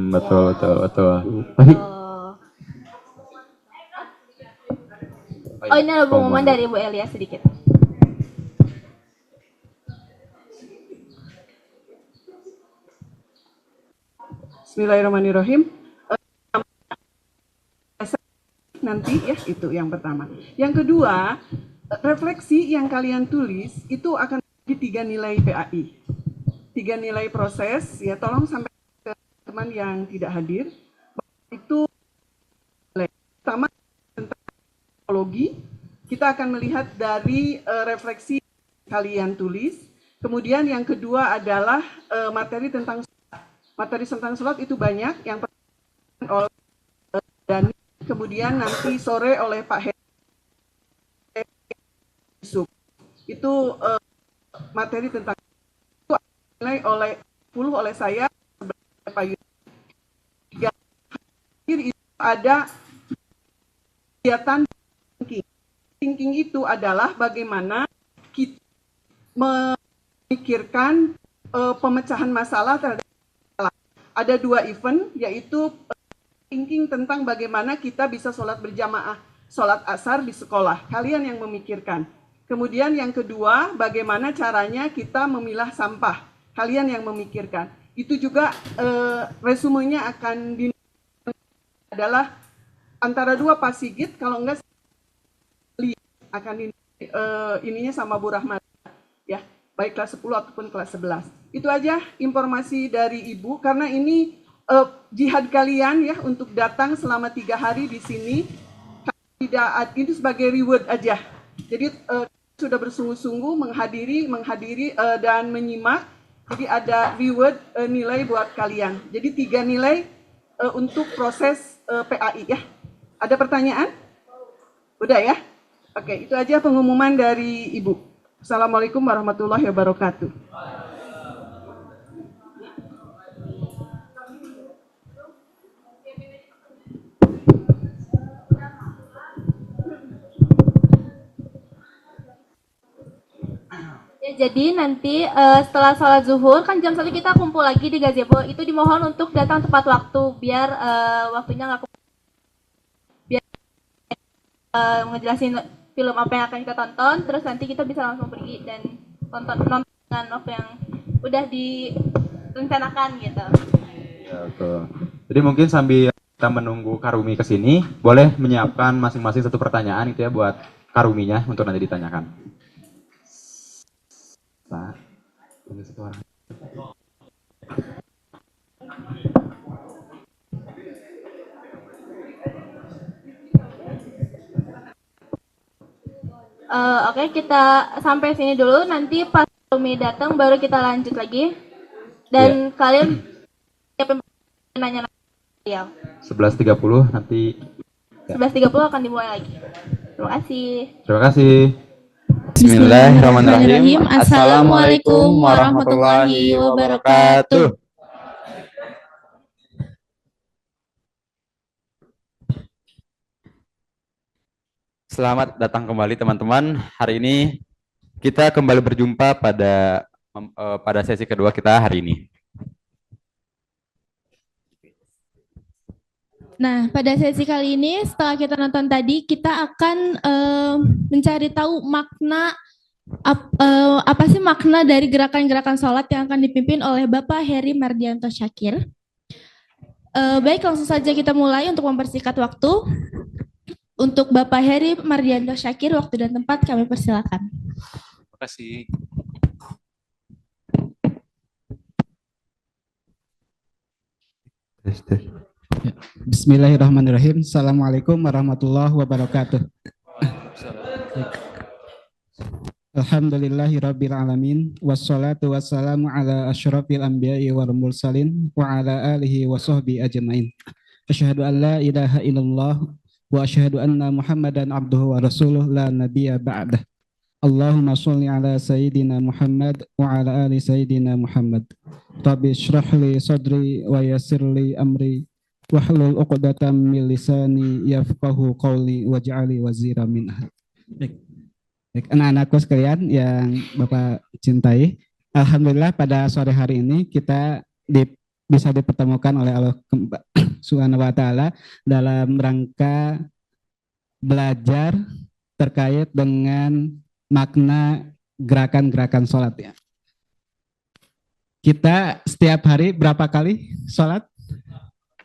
Betul. Tadi ini ada pengumuman dari Bu Elia sedikit. Bismillahirrahmanirrahim. Nanti ya, itu yang pertama. Yang kedua, refleksi yang kalian tulis itu akan di 3 nilai PAI. 3 nilai proses, ya tolong sampai ke teman yang tidak hadir. Itu pertama tentang psikologi, kita akan melihat dari refleksi kalian tulis. Kemudian yang kedua adalah materi tentang sholat itu banyak. Yang pertama oleh Dani, kemudian nanti sore oleh Pak Yusuf. Itu materi tentang itu nilai oleh 10 oleh saya, Pak Yusuf. Itu ada kegiatan thinking. Thinking itu adalah bagaimana kita memikirkan pemecahan masalah terhadap masalah. Ada 2 event, yaitu thinking tentang bagaimana kita bisa sholat berjamaah, sholat asar di sekolah. Kalian yang memikirkan. Kemudian yang kedua, bagaimana caranya kita memilah sampah. Kalian yang memikirkan. Itu juga resumenya akan adalah antara 2 Pak Sigit, kalau enggak akan ininya sama Bu Rahmat. Ya, baik kelas 10 ataupun kelas 11. Itu aja informasi dari Ibu, karena ini jihad kalian ya untuk datang selama 3 hari di sini. Tidak, itu sebagai reward aja. Jadi sudah bersungguh-sungguh menghadiri dan menyimak. Jadi ada reward nilai buat kalian. Jadi 3 nilai untuk proses PAI ya. Ada pertanyaan? Udah ya? Oke, itu aja pengumuman dari Ibu. Assalamualaikum warahmatullahi wabarakatuh. Ya, jadi nanti setelah sholat zuhur kan jam 1 kita kumpul lagi di gazebo. Itu dimohon untuk datang tepat waktu biar waktunya nggak biar ngejelasin film apa yang akan kita tonton, terus nanti kita bisa langsung pergi dan nonton dengan waktu yang udah direncanakan gitu. Ya, betul. Jadi mungkin sambil kita menunggu Karumi ke sini, boleh menyiapkan masing-masing 1 pertanyaan gitu ya buat Karuminya untuk nanti ditanyakan. Pak, tunggu 1 orang. Oke, kita sampai sini dulu. Nanti pas Karumi datang baru kita lanjut lagi. Dan kalian siapa yang nanya ya? 11.30 nanti 11.30 akan dimulai lagi. Terima kasih. Terima kasih. Bismillahirrahmanirrahim. Assalamualaikum warahmatullahi wabarakatuh. Selamat datang kembali teman-teman. Hari ini kita kembali berjumpa pada sesi kedua kita hari ini. Nah, pada sesi kali ini setelah kita nonton tadi, kita akan mencari tahu makna apa sih makna dari gerakan-gerakan sholat yang akan dipimpin oleh Bapak Heri Mardianto Syakir. Baik, langsung saja kita mulai untuk mempersingkat waktu. Untuk Bapak Heri Mardianto Syakir, waktu dan tempat kami persilakan. Terima kasih. Bismillahirrahmanirrahim. Assalamualaikum warahmatullahi wabarakatuh. Alhamdulillahirabbil alamin wassalatu wassalamu ala asyrafil anbiya'i wal mursalin wa ala alihi wa sahbihi ajmain. Asyhadu an la ilaha illallah wa asyhadu anna Muhammadan abduhu wa rasuluh la nabiyya ba'dah. Allahumma sholli ala sayyidina Muhammad wa ala ali sayyidina Muhammad. Rabbi shrah li sadri wa yassir li amri wahlul 'uqdatam min lisani yafqahu qawli waj'ali wazira min ahli. Baik, anak-anakku sekalian yang Bapak cintai, alhamdulillah pada sore hari ini kita bisa dipertemukan oleh Allah Subhanahu wa taala dalam rangka belajar terkait dengan makna gerakan-gerakan sholat ya. Kita setiap hari berapa kali sholat?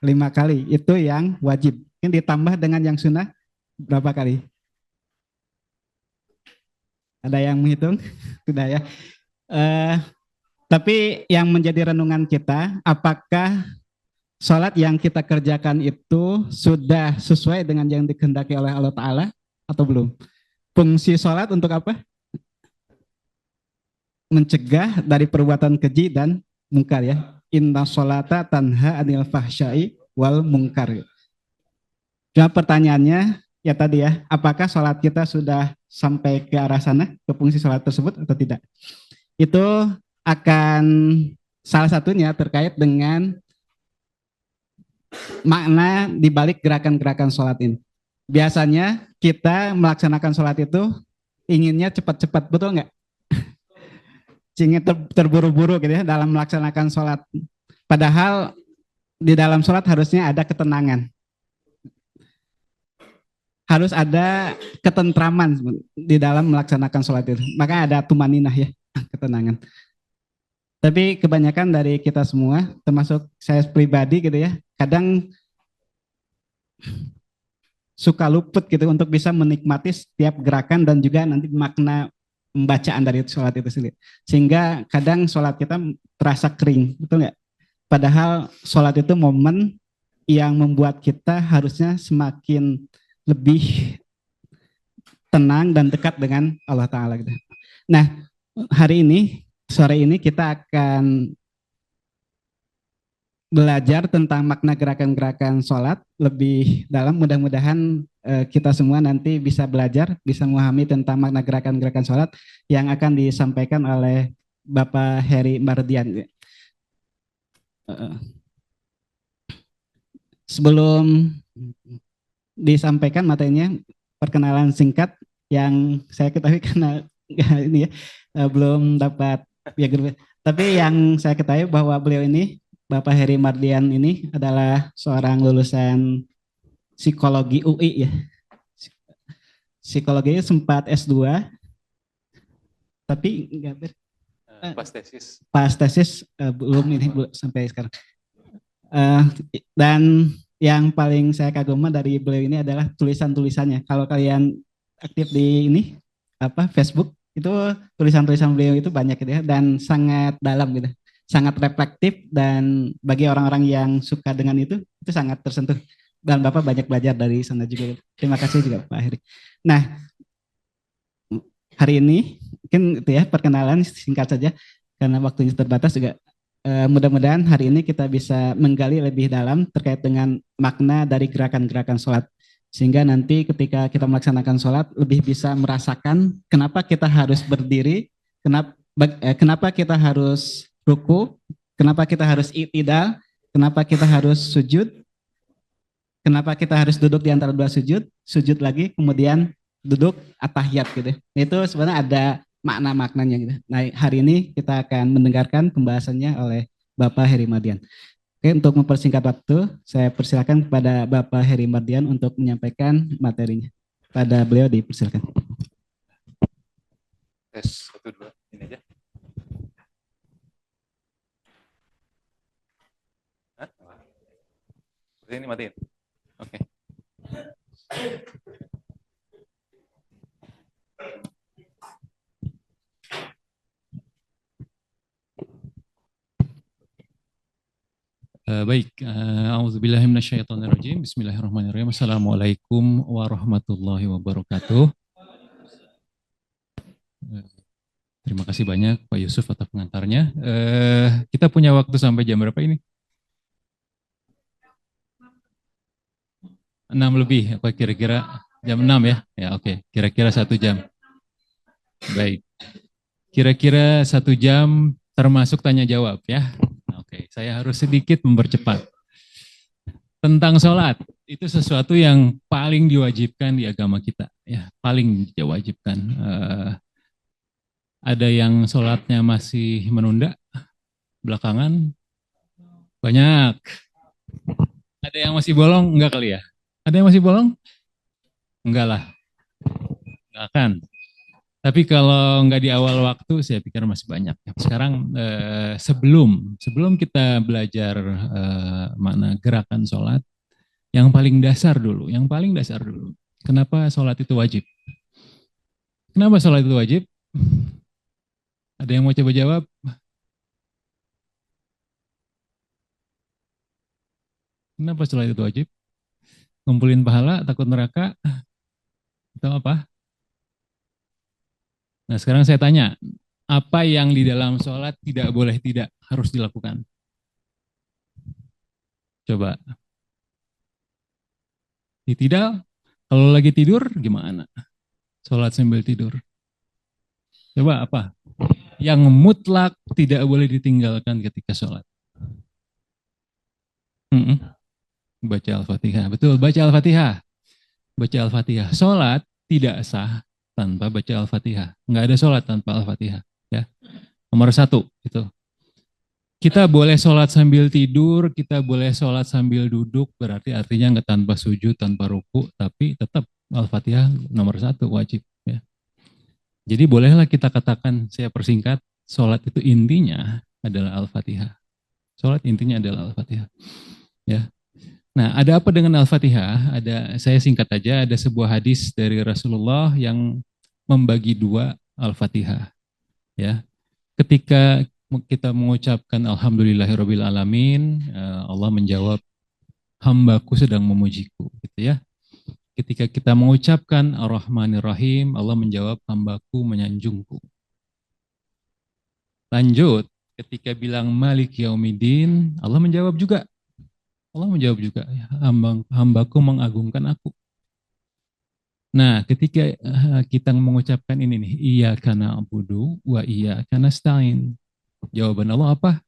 5 kali, itu yang wajib. Ini ditambah dengan yang sunnah berapa kali? Ada yang menghitung? Tidak ya. Tapi yang menjadi renungan kita, apakah sholat yang kita kerjakan itu sudah sesuai dengan yang dikehendaki oleh Allah Ta'ala atau belum? Fungsi sholat untuk apa? Mencegah dari perbuatan keji dan mungkar ya. Inna sholata tanha anil fahsyai wal mungkar. Cuma pertanyaannya ya tadi ya, apakah sholat kita sudah sampai ke arah sana, ke fungsi sholat tersebut atau tidak? Itu akan salah satunya terkait dengan makna dibalik gerakan-gerakan sholat ini. Biasanya kita melaksanakan sholat itu inginnya cepat-cepat, betul nggak? Ingin terburu-buru gitu ya dalam melaksanakan sholat. Padahal di dalam sholat harusnya ada ketenangan. Harus ada ketentraman di dalam melaksanakan sholat itu. Maka ada tumaninah ya, ketenangan. Tapi kebanyakan dari kita semua, termasuk saya pribadi gitu ya, kadang suka luput gitu untuk bisa menikmati setiap gerakan dan juga nanti makna pembacaan dari sholat itu sendiri. Sehingga kadang sholat kita terasa kering, betul nggak? Padahal sholat itu momen yang membuat kita harusnya semakin lebih tenang dan dekat dengan Allah Ta'ala gitu. Nah, hari ini, sore ini kita akan belajar tentang makna gerakan-gerakan sholat lebih dalam. Mudah-mudahan kita semua nanti bisa belajar, bisa memahami tentang makna gerakan-gerakan sholat yang akan disampaikan oleh Bapak Heri Mardian. Sebelum disampaikan materinya, perkenalan singkat yang saya ketahui karena ini ya belum dapat ya, tapi yang saya ketahui bahwa beliau ini Bapak Heri Mardian ini adalah seorang lulusan psikologi UI ya. Psikologi sempat S2 tapi enggak pas tesis belum ini sampai sekarang. Dan yang paling saya kagum dari beliau ini adalah tulisan-tulisannya. Kalau kalian aktif di ini Facebook itu tulisan-tulisan beliau itu banyak gitu ya, dan sangat dalam gitu, sangat reflektif, dan bagi orang-orang yang suka dengan itu sangat tersentuh. Dan Bapak banyak belajar dari sana juga. Terima kasih juga Pak Heri. Nah, hari ini mungkin itu ya perkenalan singkat saja karena waktunya terbatas juga. Mudah-mudahan hari ini kita bisa menggali lebih dalam terkait dengan makna dari gerakan-gerakan sholat. Sehingga nanti ketika kita melaksanakan sholat lebih bisa merasakan kenapa kita harus berdiri, kenapa kita harus ruku, kenapa kita harus i'tidal, kenapa kita harus sujud, kenapa kita harus duduk di antara dua sujud, sujud lagi, kemudian duduk atahiyat gitu. Itu sebenarnya ada makna-maknanya gitu. Nah, hari ini kita akan mendengarkan pembahasannya oleh Bapak Heri Mardian. Oke, untuk mempersingkat waktu, saya persilakan kepada Bapak Heri Mardian untuk menyampaikan materinya. Pada beliau dipersilakan. Tes 1 2 ini aja. Hah? Ini matiin. Oke. Baik, auzubillahi minasyaitonirrajim. Bismillahirrahmanirrahim. Assalamualaikum warahmatullahi wabarakatuh. Terima kasih banyak Pak Yusuf atas pengantarnya. Kita punya waktu sampai jam berapa ini? 6 lebih, apa kira-kira jam 6 ya? Ya oke, kira-kira 1 jam. Baik, kira-kira 1 jam termasuk tanya jawab ya. Oke, saya harus sedikit mempercepat. Tentang sholat, itu sesuatu yang paling diwajibkan di agama kita, ya, paling diwajibkan. Ada yang sholatnya masih menunda, belakangan banyak. Ada yang masih bolong, enggak kali ya? Ada yang masih bolong? Enggak lah, enggak akan. Tapi kalau nggak di awal waktu, saya pikir masih banyak. Sekarang sebelum kita belajar makna gerakan sholat, yang paling dasar dulu. Kenapa sholat itu wajib? Kenapa sholat itu wajib? Ada yang mau coba jawab? Kenapa sholat itu wajib? Ngumpulin pahala, takut neraka, atau apa? Nah sekarang saya tanya, apa yang di dalam sholat tidak boleh tidak harus dilakukan? Coba. Tidak, kalau lagi tidur gimana? Sholat sambil tidur. Coba apa? Yang mutlak tidak boleh ditinggalkan ketika sholat. Baca Al-Fatihah, betul, baca Al-Fatihah. Baca Al-Fatihah. Sholat tidak sah tanpa baca Al-Fatihah. Nggak ada sholat tanpa Al-Fatihah. Ya. Nomor 1, itu. Kita boleh sholat sambil tidur, kita boleh sholat sambil duduk, berarti artinya nggak tanpa sujud, tanpa ruku, tapi tetap Al-Fatihah nomor 1, wajib. Ya. Jadi bolehlah kita katakan, saya persingkat, sholat itu intinya adalah Al-Fatihah. Sholat intinya adalah Al-Fatihah. Ya. Nah, ada apa dengan Al-Fatihah? Saya singkat aja, ada sebuah hadis dari Rasulullah yang membagi 2 Al-Fatihah. Ya. Ketika kita mengucapkan Alhamdulillahirabbil alamin, Allah menjawab, hambaku sedang memujiku, gitu ya. Ketika kita mengucapkan Ar-Rahmanir-Rahim, Allah menjawab, hambaku menyanjungku. Lanjut, ketika bilang Malik Yaumiddin, Allah menjawab juga, hambaku mengagungkan aku. Nah, ketika kita mengucapkan ini nih, iyyaka na'budu wa iyyaka nasta'in. Jawaban Allah apa?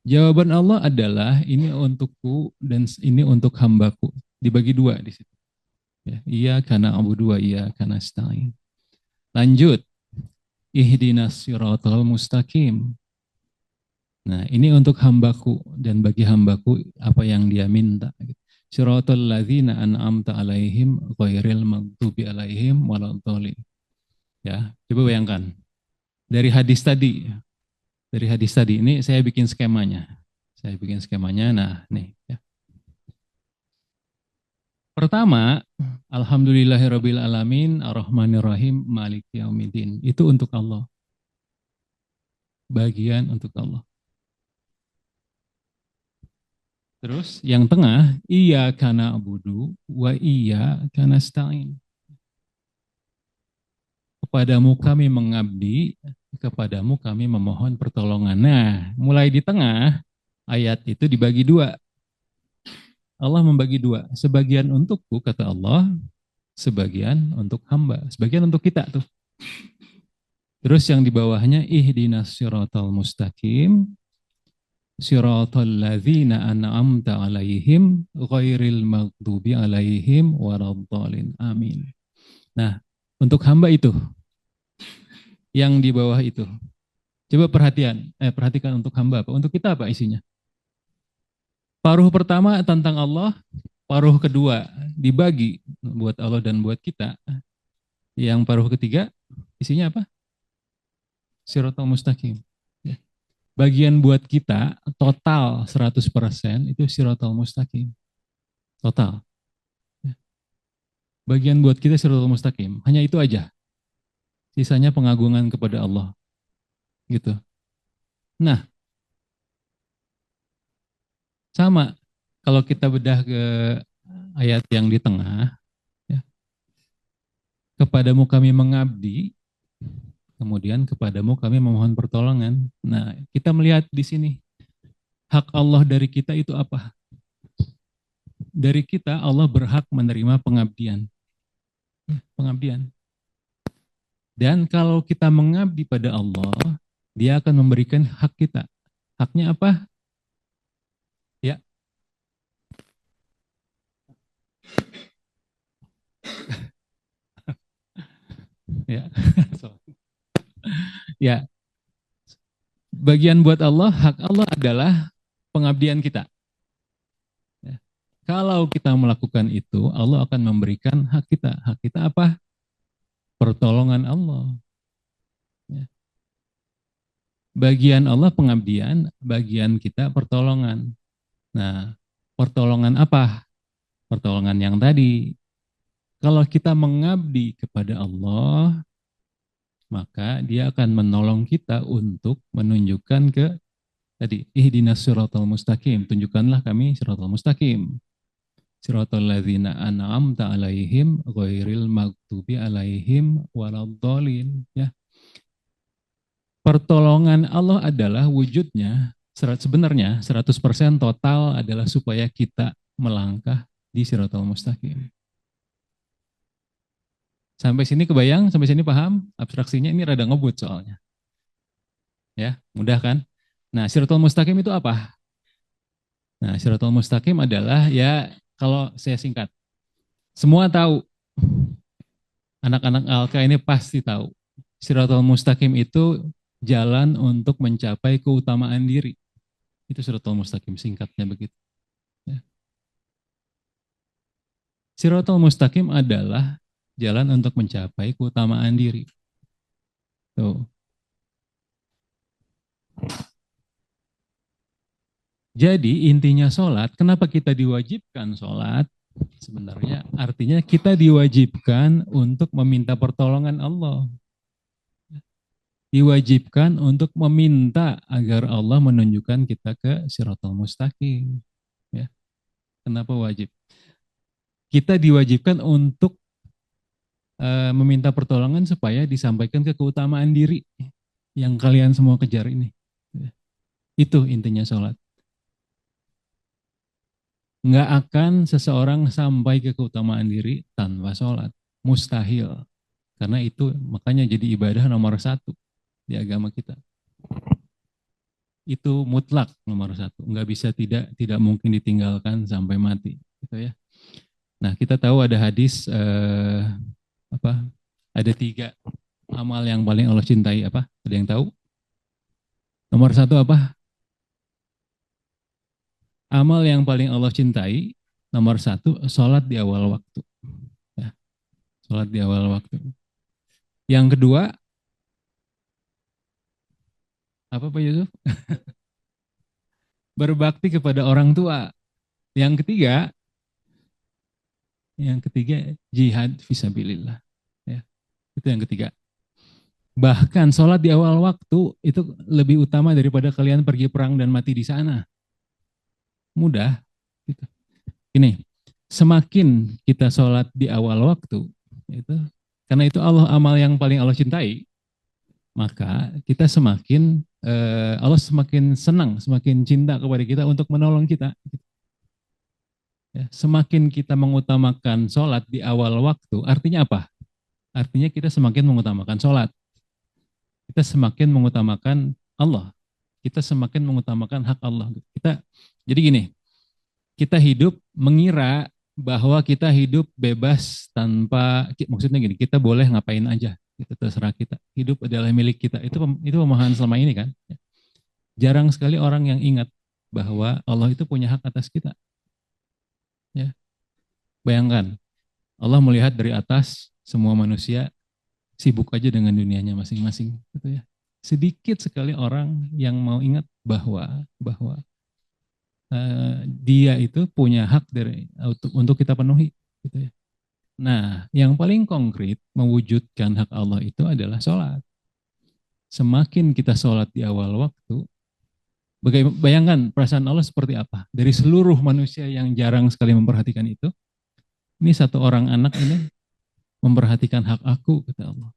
Jawaban Allah adalah ini untukku dan ini untuk hambaku. Dibagi 2 di situ. Ya, iyyaka na'budu wa iyyaka nasta'in. Lanjut, ihdinas siratal mustaqim. Nah, ini untuk hambaku dan bagi hambaku apa yang dia minta. Siratal ladzina an'amta alaihim ghairil maghdubi alaihim waladdallin. Ya, coba bayangkan. Dari hadis tadi ini saya bikin skemanya. Nah, nih ya. Pertama, alhamdulillahirabbil alamin arrahmanirrahim maliki yaumiddin. Itu untuk Allah. Bagian untuk Allah. Terus yang tengah, iyyaka na'budu wa iyyaka nasta'in. Kepadamu kami mengabdi, kepadamu kami memohon pertolongan. Nah, mulai di tengah ayat itu dibagi 2. Allah membagi dua, sebagian untukku kata Allah, sebagian untuk hamba, sebagian untuk kita tuh. Terus yang di bawahnya ihdinas siratal mustaqim, siratal ladzina an'amta alaihim ghairil maghdubi alaihim waraddallin. Amin. Nah, untuk hamba itu yang di bawah itu. Coba perhatikan untuk hamba apa? Untuk kita apa isinya? Paruh pertama tentang Allah, paruh kedua dibagi buat Allah dan buat kita. Yang paruh ketiga isinya apa? Siratal mustaqim. Bagian buat kita total 100% itu siratal mustaqim. Total. Bagian buat kita siratal mustaqim. Hanya itu aja. Sisanya pengagungan kepada Allah. Gitu. Nah, sama, kalau kita bedah ke ayat yang di tengah, ya, kepadamu kami mengabdi, kemudian kepadamu kami memohon pertolongan. Nah, kita melihat di sini, hak Allah dari kita itu apa? Dari kita, Allah berhak menerima pengabdian. Pengabdian. Dan kalau kita mengabdi pada Allah, Dia akan memberikan hak kita. Haknya apa? Ya. Ya. Ya. Bagian buat Allah, hak Allah adalah pengabdian kita. Ya. Kalau kita melakukan itu, Allah akan memberikan hak kita. Hak kita apa? Pertolongan Allah. Ya. Bagian Allah pengabdian, bagian kita pertolongan. Nah, pertolongan apa? Pertolongan yang tadi. Kalau kita mengabdi kepada Allah, maka Dia akan menolong kita untuk menunjukkan ke tadi, ihdinas siratal mustaqim, tunjukkanlah kami siratal mustaqim. Siratal ladzina an'amta alaihim ghairil maghdubi alaihim waladdallin, ya. Pertolongan Allah adalah wujudnya sebenarnya 100% total adalah supaya kita melangkah di siratal mustaqim. Sampai sini kebayang, sampai sini paham? Abstraksinya ini rada ngebut soalnya. Ya, mudah kan? Nah, siratal mustaqim itu apa? Nah, siratal mustaqim adalah, ya kalau saya singkat, semua tahu. Anak-anak Alka ini pasti tahu. Siratal mustaqim itu jalan untuk mencapai keutamaan diri. Itu siratal mustaqim, singkatnya begitu. Ya. Siratal mustaqim adalah jalan untuk mencapai keutamaan diri. Tuh. Jadi intinya sholat, kenapa kita diwajibkan sholat? Sebenarnya artinya kita diwajibkan untuk meminta pertolongan Allah. Diwajibkan untuk meminta agar Allah menunjukkan kita ke siratal mustaqim. Ya. Kenapa wajib? Kita diwajibkan untuk meminta pertolongan supaya disampaikan ke keutamaan diri yang kalian semua kejar ini. Ya. Itu intinya sholat. Nggak akan seseorang sampai ke keutamaan diri tanpa sholat. Mustahil. Karena itu makanya jadi ibadah nomor 1 di agama kita. Itu mutlak nomor 1. Nggak bisa tidak mungkin ditinggalkan sampai mati. Gitu ya. Nah, kita tahu ada hadis ada 3 amal yang paling Allah cintai apa? Ada yang tahu? Nomor 1 apa? Amal yang paling Allah cintai, nomor 1, sholat di awal waktu. Ya, sholat di awal waktu. Yang kedua, apa Pak Yusuf? Berbakti kepada orang tua. Yang ketiga, jihad fisabilillah. Ya, itu yang ketiga. Bahkan sholat di awal waktu itu lebih utama daripada kalian pergi perang dan mati di sana. Mudah. Gitu. Ini, semakin kita sholat di awal waktu, karena itu amal yang paling Allah cintai, maka kita semakin Allah semakin senang, semakin cinta kepada kita untuk menolong kita. Ya, semakin kita mengutamakan sholat di awal waktu, artinya apa? Artinya kita semakin mengutamakan sholat. Kita semakin mengutamakan Allah. Kita semakin mengutamakan hak Allah. Jadi gini, kita hidup mengira bahwa kita hidup bebas tanpa, maksudnya gini, kita boleh ngapain aja, itu terserah kita. Hidup adalah milik kita. Itu pemahaman selama ini kan. Jarang sekali orang yang ingat bahwa Allah itu punya hak atas kita. Ya. Bayangkan, Allah melihat dari atas semua manusia sibuk aja dengan dunianya masing-masing, gitu ya. Sedikit sekali orang yang mau ingat bahwa dia itu punya hak untuk kita penuhi, gitu ya. Nah, yang paling konkret mewujudkan hak Allah itu adalah sholat. Semakin kita sholat di awal waktu, bayangkan perasaan Allah seperti apa. Dari seluruh manusia yang jarang sekali memperhatikan itu, ini satu orang anak ini memperhatikan hak aku, kata Allah.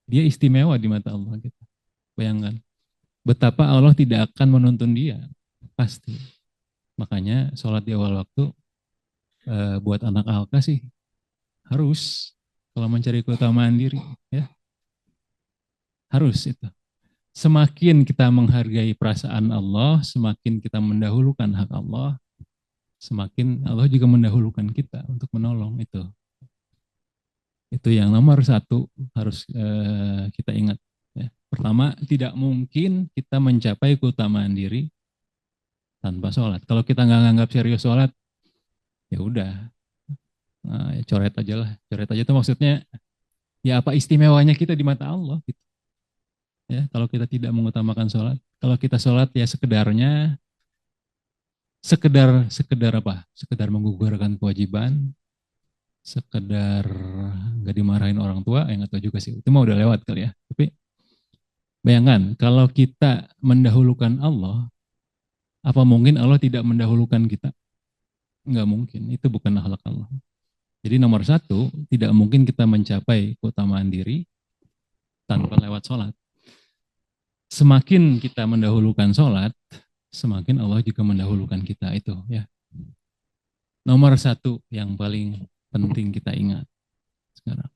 Dia istimewa di mata Allah. Gitu. Bayangkan. Betapa Allah tidak akan menuntun dia. Pasti. Makanya sholat di awal waktu buat anak alka sih harus. Kalau mencari keutamaan diri. Ya, harus itu. Semakin kita menghargai perasaan Allah, semakin kita mendahulukan hak Allah, semakin Allah juga mendahulukan kita untuk menolong itu. Itu yang nomor satu harus kita ingat. Ya. Pertama, tidak mungkin kita mencapai keutamaan diri tanpa sholat. Kalau kita nggak nganggap serius sholat, ya udah, ya coret aja lah. Coret aja itu maksudnya, ya apa istimewanya kita di mata Allah gitu. Ya, kalau kita tidak mengutamakan sholat, kalau kita sholat ya sekedar apa? Sekedar menggugurkan kewajiban, sekedar nggak dimarahin orang tua, nggak tahu juga sih. Itu mah udah lewat kali ya. Tapi bayangkan kalau kita mendahulukan Allah, apa mungkin Allah tidak mendahulukan kita? Nggak mungkin. Itu bukan akhlak Allah. Jadi nomor satu, tidak mungkin kita mencapai keutamaan diri tanpa lewat sholat. Semakin kita mendahulukan sholat, semakin Allah juga mendahulukan kita itu ya. Nomor satu yang paling penting kita ingat sekarang.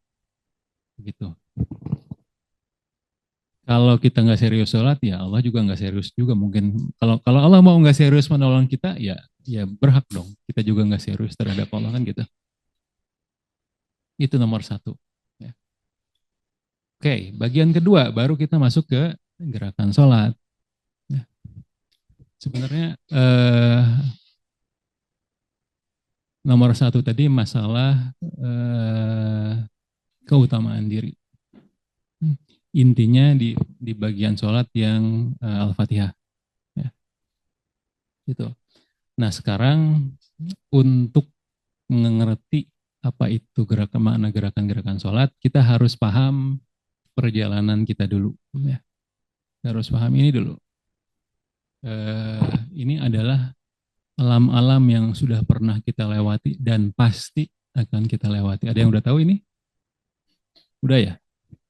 Begitu. Kalau kita nggak serius sholat, ya Allah juga nggak serius juga mungkin. Kalau Allah mau nggak serius menolong kita, ya berhak dong. Kita juga nggak serius terhadap Allah kan gitu. Itu nomor satu. Ya. Oke, bagian kedua baru kita masuk ke gerakan sholat. Ya. Sebenarnya nomor satu tadi masalah keutamaan diri. Intinya di bagian sholat yang Al-Fatihah. Ya. Gitu. Nah sekarang untuk mengerti apa itu makna gerakan-gerakan sholat, kita harus paham perjalanan kita dulu. Ya. Harus paham ini dulu. Ini adalah alam-alam yang sudah pernah kita lewati dan pasti akan kita lewati. Ada yang udah tahu ini? Udah ya?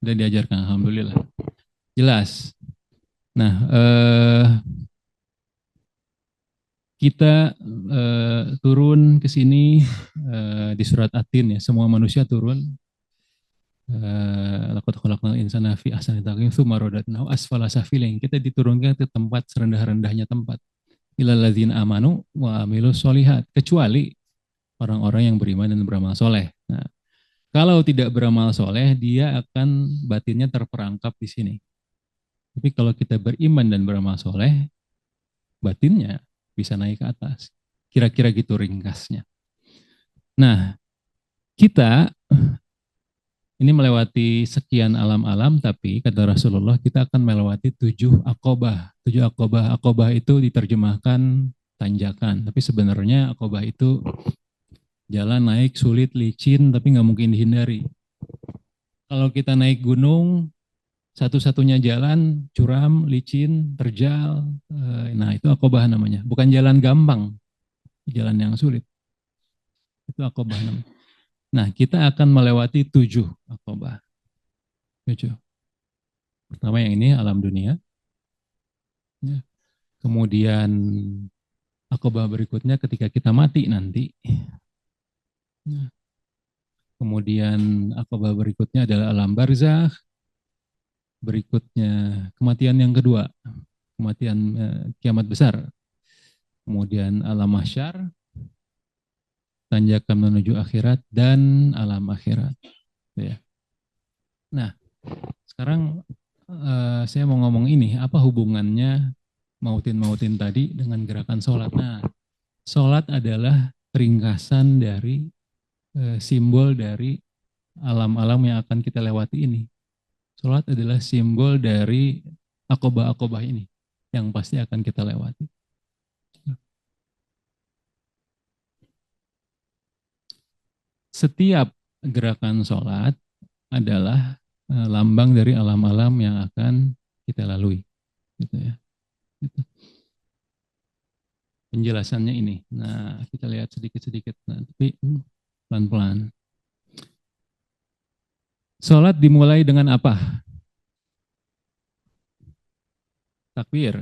Udah diajarkan, alhamdulillah. Jelas. Nah, kita turun ke sini di surat At-Tin ya. Semua manusia turun. Laqad khalaqnal insana fi ahsani taqwim tsumma radadnahu asfala safilin. Kita diturunkan ke tempat serendah-rendahnya tempat. Ilal ladzina amanu wa amilus solihat, kecuali orang-orang yang beriman dan beramal soleh. Nah, kalau tidak beramal soleh, dia akan batinnya terperangkap di sini. Tapi kalau kita beriman dan beramal soleh, batinnya bisa naik ke atas. Kira-kira gitu ringkasnya. Nah, kita ini melewati sekian alam-alam, tapi kata Rasulullah kita akan melewati 7 akobah. 7 akobah. Akobah itu diterjemahkan tanjakan, tapi sebenarnya akobah itu jalan naik sulit, licin, tapi nggak mungkin dihindari. Kalau kita naik gunung, satu-satunya jalan curam, licin, terjal. Nah itu akobah namanya. Bukan jalan gampang, jalan yang sulit. Itu akobah namanya. Nah, kita akan melewati 7 akobah. 7. Pertama yang ini alam dunia. Ya. Kemudian akobah berikutnya ketika kita mati nanti. Nah, kemudian akobah berikutnya adalah alam barzakh. Berikutnya kematian yang kedua, kematian kiamat besar. Kemudian alam mahsyar, tanjakan menuju akhirat, dan alam akhirat. Ya. Nah, sekarang saya mau ngomong ini, apa hubungannya mautin tadi dengan gerakan sholat. Nah, sholat adalah ringkasan dari simbol dari alam-alam yang akan kita lewati ini. Sholat adalah simbol dari akobah-akobah ini yang pasti akan kita lewati. Setiap gerakan sholat adalah lambang dari alam-alam yang akan kita lalui. Gitu ya. Gitu. Penjelasannya ini. Nah, kita lihat sedikit-sedikit. Nah, tapi pelan-pelan. Sholat dimulai dengan apa? Takbir.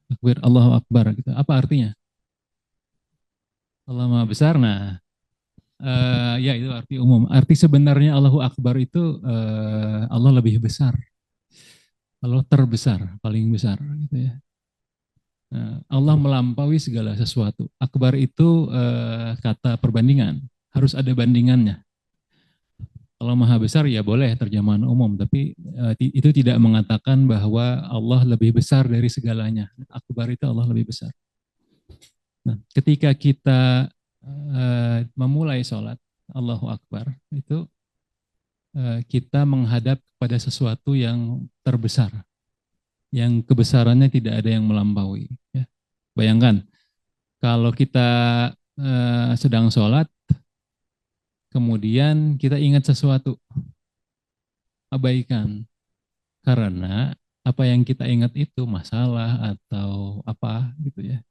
Takbir Allahu Akbar. Gitu. Apa artinya? Allah Maha Besar. Nah, ya itu arti umum. Arti sebenarnya Allahu Akbar itu Allah lebih besar. Allah terbesar, paling besar. Gitu ya. Allah melampaui segala sesuatu. Akbar itu kata perbandingan. Harus ada bandingannya. Kalau maha besar ya boleh terjemahan umum, tapi itu tidak mengatakan bahwa Allah lebih besar dari segalanya. Akbar itu Allah lebih besar. Nah, ketika kita memulai sholat, Allahu Akbar, itu kita menghadap kepada sesuatu yang terbesar, yang kebesarannya tidak ada yang melampaui. Ya. Bayangkan, kalau kita sedang sholat, kemudian kita ingat sesuatu, abaikan. Karena apa yang kita ingat itu masalah atau apa gitu ya,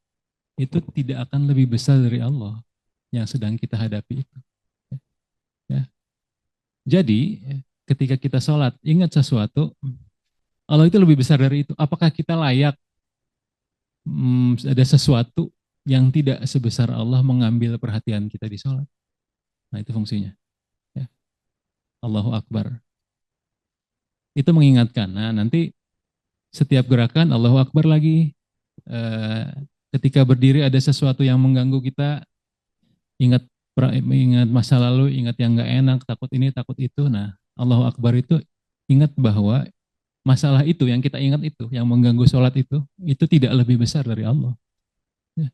itu tidak akan lebih besar dari Allah yang sedang kita hadapi itu. Ya. Jadi ketika kita sholat, ingat sesuatu, Allah itu lebih besar dari itu. Apakah kita layak ada sesuatu yang tidak sebesar Allah mengambil perhatian kita di sholat? Nah itu fungsinya. Ya. Allahu Akbar. Itu mengingatkan. Nah nanti setiap gerakan Allahu Akbar lagi. Ketika berdiri ada sesuatu yang mengganggu kita, ingat masa lalu, ingat yang nggak enak, takut ini, takut itu. Nah Allahu Akbar itu ingat bahwa masalah itu yang kita ingat itu, yang mengganggu sholat itu tidak lebih besar dari Allah. Ya.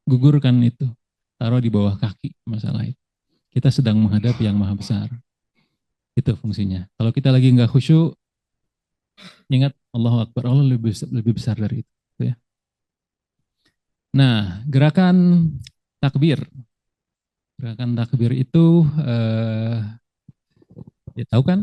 Gugurkan itu, taruh di bawah kaki masalah itu. Kita sedang menghadap yang maha besar. Itu fungsinya. Kalau kita lagi nggak khusyuk, ingat Allahu Akbar, Allah lebih besar dari itu. Ya. Nah, gerakan takbir. Gerakan takbir itu, ya tahu kan?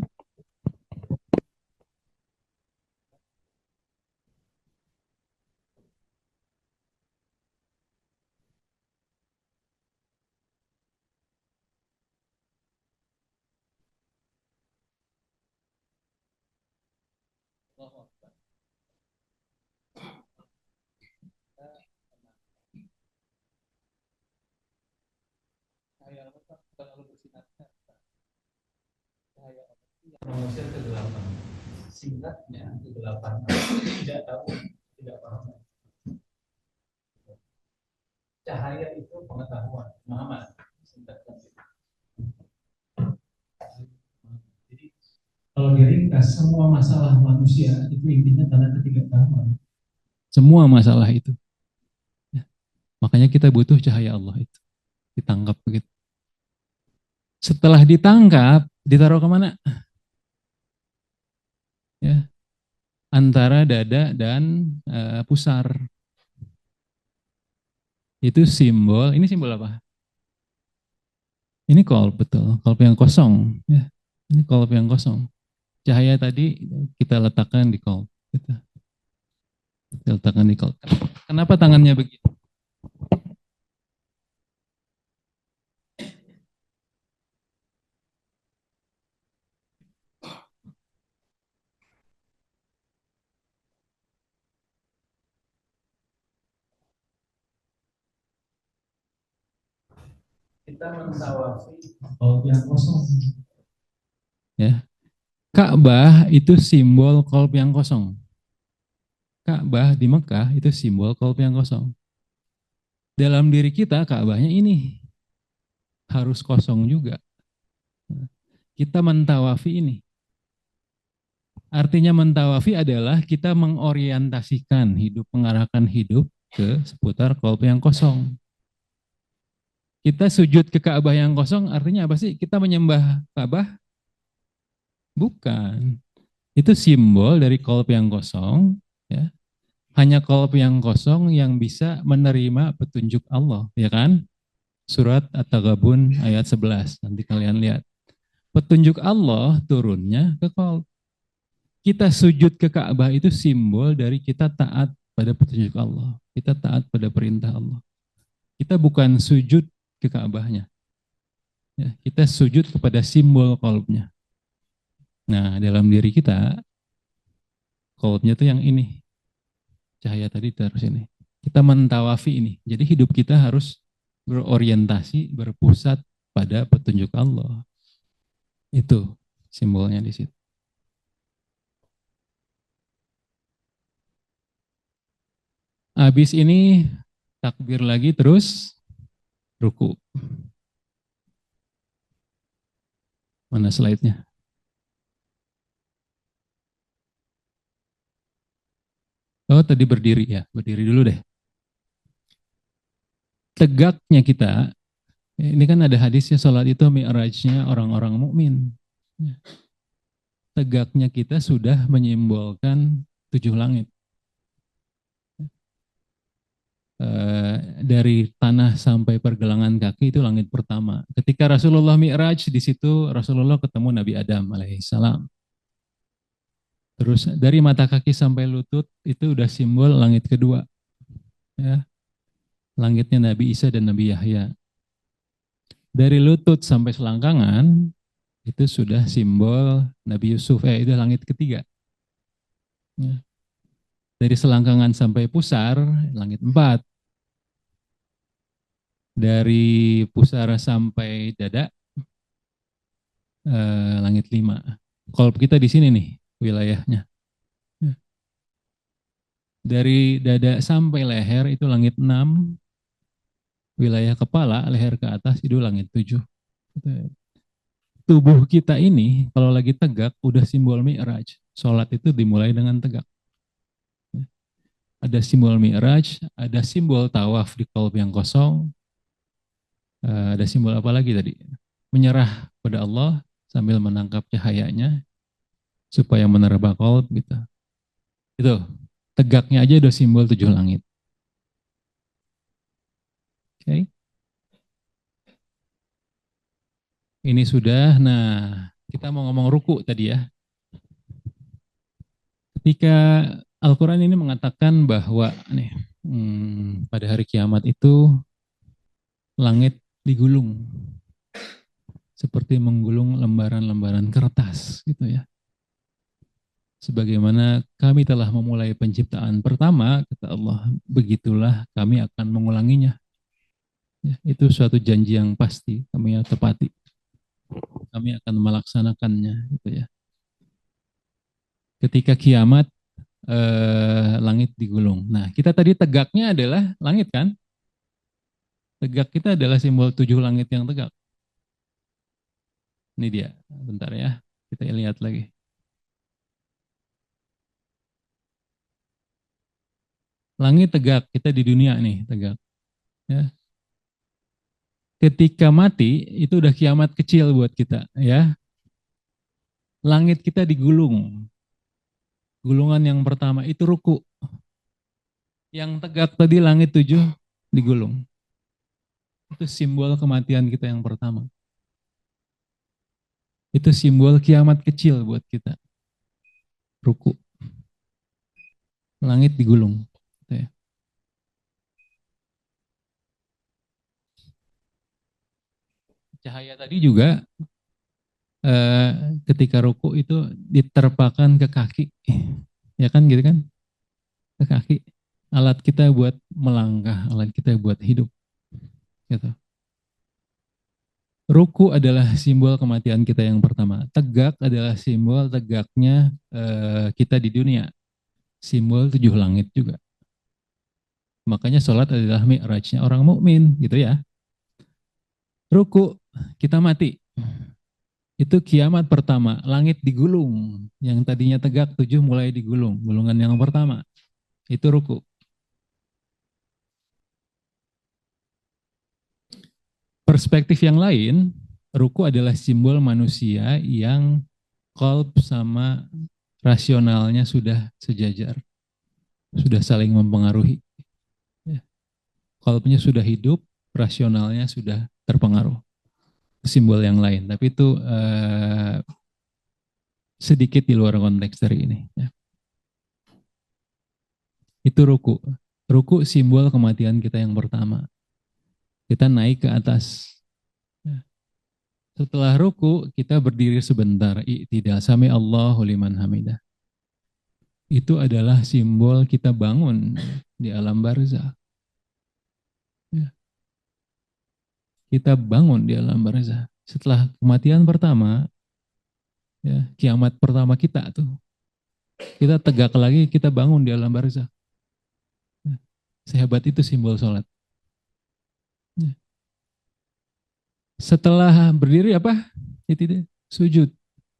Manusia kegelapan, singkatnya kegelapan, tidak tahu, tidak paham. Cahaya itu pengetahuan, Muhammad. Jadi kalau diringkas semua masalah manusia itu intinya karena ketidaktahuan. Semua masalah itu. Ya. Makanya kita butuh cahaya Allah itu. Ditangkap begitu. Setelah ditangkap, ditaruh kemana? Ya, antara dada dan pusar. Itu simbol, ini simbol apa? Ini kolb, betul, kolb yang kosong. Ya. Ini kolb yang kosong. Cahaya tadi kita letakkan di kolb. Kita letakkan di kolb. Kenapa tangannya begitu? kita mentawafi qalb yang kosong. Ya. Ka'bah itu simbol qalb yang kosong. Ka'bah di Mekah itu simbol qalb yang kosong. Dalam diri kita Ka'bahnya ini harus kosong juga. Kita mentawafi ini. Artinya mentawafi adalah kita mengorientasikan hidup, mengarahkan hidup ke seputar qalb yang kosong. Kita sujud ke Ka'bah yang kosong artinya apa sih? Kita menyembah Ka'bah? Bukan. Itu simbol dari qalb yang kosong. Ya. Hanya qalb yang kosong yang bisa menerima petunjuk Allah. Ya kan? Surat At-Taghabun ayat 11. Nanti kalian lihat. Petunjuk Allah turunnya ke qalb. Kita sujud ke Ka'bah itu simbol dari kita taat pada petunjuk Allah. Kita taat pada perintah Allah. Kita bukan sujud ke Ka'bahnya. Ya, kita sujud kepada simbol qalbnya. Nah, dalam diri kita, qalbnya itu yang ini. Cahaya tadi terus ini. Kita mentawafi ini. Jadi hidup kita harus berorientasi, berpusat pada petunjuk Allah. Itu simbolnya di situ. Habis ini takbir lagi terus ruku. Mana slide-nya? Oh tadi berdiri ya, berdiri dulu deh. Tegaknya kita, ini kan ada hadisnya sholat itu mi'rajnya orang-orang mukmin. Tegaknya kita sudah menyimbolkan 7 langit. Dari tanah sampai pergelangan kaki itu langit pertama. Ketika Rasulullah mi'raj, di situ Rasulullah ketemu Nabi Adam alaihissalam. Terus dari mata kaki sampai lutut itu udah simbol langit kedua. Ya. Langitnya Nabi Isa dan Nabi Yahya. Dari lutut sampai selangkangan itu sudah simbol Nabi Yusuf. Itu langit ketiga. Ya. Dari selangkangan sampai pusar, langit 4. Dari pusara sampai dada, langit 5. Qalb kita di sini nih wilayahnya. Dari dada sampai leher itu langit 6. Wilayah kepala, leher ke atas itu langit 7. Tubuh kita ini kalau lagi tegak udah simbol mi'raj. Sholat itu dimulai dengan tegak. Ada simbol mi'raj, ada simbol tawaf di qalb yang kosong. Ada simbol apa lagi tadi? Menyerah pada Allah sambil menangkap cahayanya supaya menerba qalb gitu. Itu tegaknya aja udah simbol 7 langit. Oke. Ini sudah. Nah, kita mau ngomong ruku tadi ya. Ketika Al-Quran ini mengatakan bahwa nih, pada hari kiamat itu langit digulung seperti menggulung lembaran-lembaran kertas gitu ya. Sebagaimana kami telah memulai penciptaan pertama, kata Allah, begitulah kami akan mengulanginya. Ya, itu suatu janji yang pasti kami tepati. Kami akan melaksanakannya gitu ya. Ketika kiamat langit digulung. Nah, kita tadi tegaknya adalah langit kan? Tegak kita adalah simbol 7 langit yang tegak. Ini dia. Bentar ya. Kita lihat lagi. Langit tegak. Kita di dunia nih tegak. Ya. Ketika mati itu udah kiamat kecil buat kita. Ya. Langit kita digulung. Gulungan yang pertama itu ruku. Yang tegak tadi langit 7 digulung. Itu simbol kematian kita yang pertama. Itu simbol kiamat kecil buat kita. Ruku. Langit digulung. Cahaya tadi juga ketika ruku itu diterpakan ke kaki. Ya kan gitu kan? Ke kaki. Alat kita buat melangkah, alat kita buat hidup. Gitu. Ruku adalah simbol kematian kita yang pertama. Tegak adalah simbol tegaknya kita di dunia. Simbol 7 langit juga. Makanya sholat adalah mi'rajnya orang mukmin, gitu ya. Ruku, kita mati. Itu kiamat pertama, langit digulung. Yang tadinya tegak 7 mulai digulung. Gulungan yang pertama, itu ruku. Perspektif yang lain, ruku adalah simbol manusia yang qalb sama rasionalnya sudah sejajar. Sudah saling mempengaruhi. Qalbnya sudah hidup, rasionalnya sudah terpengaruh. Simbol yang lain, tapi itu sedikit di luar konteks dari ini. Ya. Itu ruku. Ruku simbol kematian kita yang pertama. Kita naik ke atas. Setelah ruku, kita berdiri sebentar. I'tidal, sami Allahu liman hamidah. Itu adalah simbol kita bangun di alam barzakh. Ya. Kita bangun di alam barzakh. Setelah kematian pertama, ya, kiamat pertama kita tuh. Kita tegak lagi, kita bangun di alam barzakh. Ya. Sehebat itu simbol sholat. Setelah berdiri apa? Itu sujud.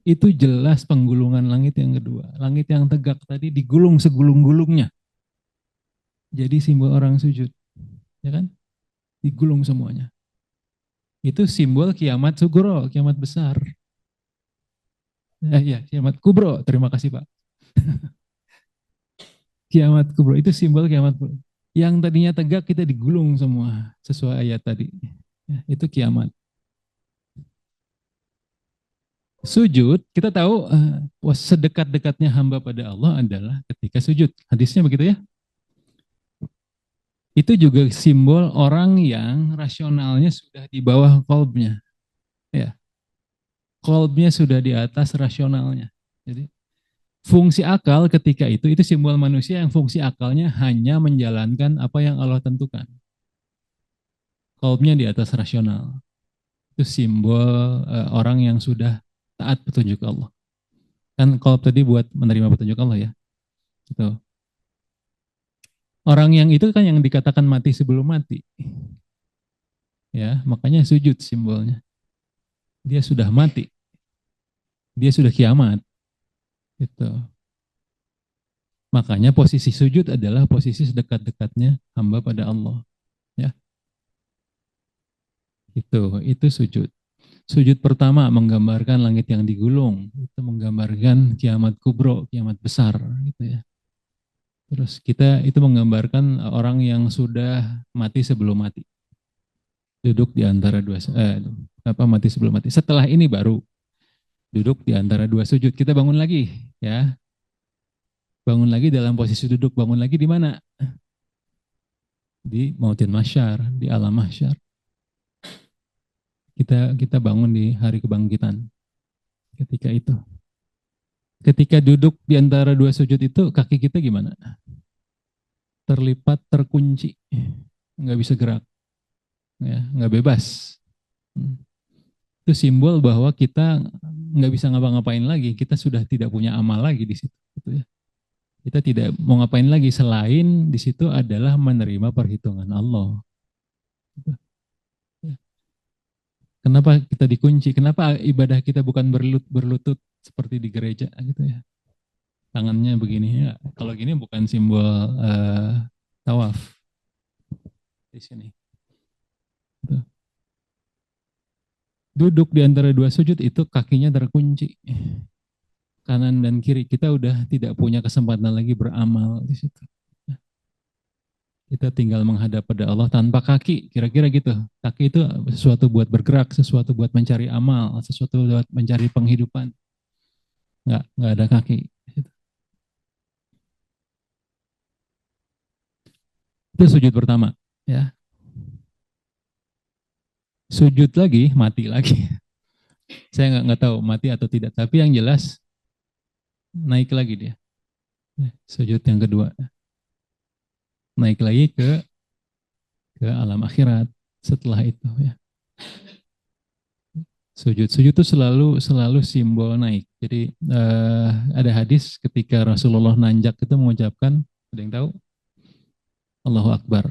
Itu jelas penggulungan langit yang kedua. Langit yang tegak tadi digulung segulung-gulungnya. Jadi simbol orang sujud. Ya kan? Digulung semuanya. Itu simbol kiamat sugro, kiamat besar. Ya, kiamat kubro. Terima kasih Pak. Kiamat kubro itu simbol kiamat kubro. Yang tadinya tegak kita digulung semua sesuai ayat tadi. Ya, itu kiamat. Sujud, kita tahu sedekat-dekatnya hamba pada Allah adalah ketika sujud. Hadisnya begitu ya. Itu juga simbol orang yang rasionalnya sudah di bawah qalbnya. Ya. Qalbnya sudah di atas rasionalnya. Jadi fungsi akal ketika itu simbol manusia yang fungsi akalnya hanya menjalankan apa yang Allah tentukan. Qalbnya di atas rasional. Itu simbol orang yang sudah taat petunjuk Allah. Kan qalb tadi buat menerima petunjuk Allah ya. Gitu. Orang yang itu kan yang dikatakan mati sebelum mati. Ya, makanya sujud simbolnya. Dia sudah mati. Dia sudah kiamat. Gitu. Makanya posisi sujud adalah posisi sedekat-dekatnya hamba pada Allah. Ya. Itu sujud. Sujud pertama menggambarkan langit yang digulung, itu menggambarkan kiamat kubro, kiamat besar, gitu ya. Terus kita itu menggambarkan orang yang sudah mati sebelum mati, duduk di antara mati sebelum mati. Setelah ini baru duduk di antara dua sujud. Kita bangun lagi, ya, bangun lagi dalam posisi duduk. Bangun lagi di mana? Di mautin mahsyar, di alam mahsyar. Kita bangun di hari kebangkitan. Ketika itu. Ketika duduk di antara dua sujud itu, kaki kita gimana? Terlipat, terkunci. Nggak bisa gerak. Ya, nggak bebas. Itu simbol bahwa kita nggak bisa ngapa-ngapain lagi. Kita sudah tidak punya amal lagi di situ. Gitu ya. Kita tidak mau ngapain lagi selain di situ adalah menerima perhitungan Allah. Gitu. Kenapa kita dikunci? Kenapa ibadah kita bukan berlutut seperti di gereja gitu ya? Tangannya begini ya. Kalau gini bukan simbol tawaf di sini. Gitu. Duduk di antara dua sujud itu kakinya terkunci. Kanan dan kiri kita udah tidak punya kesempatan lagi beramal di situ. Kita tinggal menghadap pada Allah tanpa kaki, kira-kira gitu. Kaki itu sesuatu buat bergerak, sesuatu buat mencari amal, sesuatu buat mencari penghidupan. Nggak ada kaki. Itu sujud pertama, ya. Sujud lagi, mati lagi. Saya nggak tahu mati atau tidak, tapi yang jelas naik lagi dia. Sujud yang kedua. Naik lagi ke alam akhirat setelah itu ya. Sujud itu selalu simbol naik. Jadi ada hadis ketika Rasulullah nanjak itu mengucapkan, ada yang tahu? Allahu Akbar.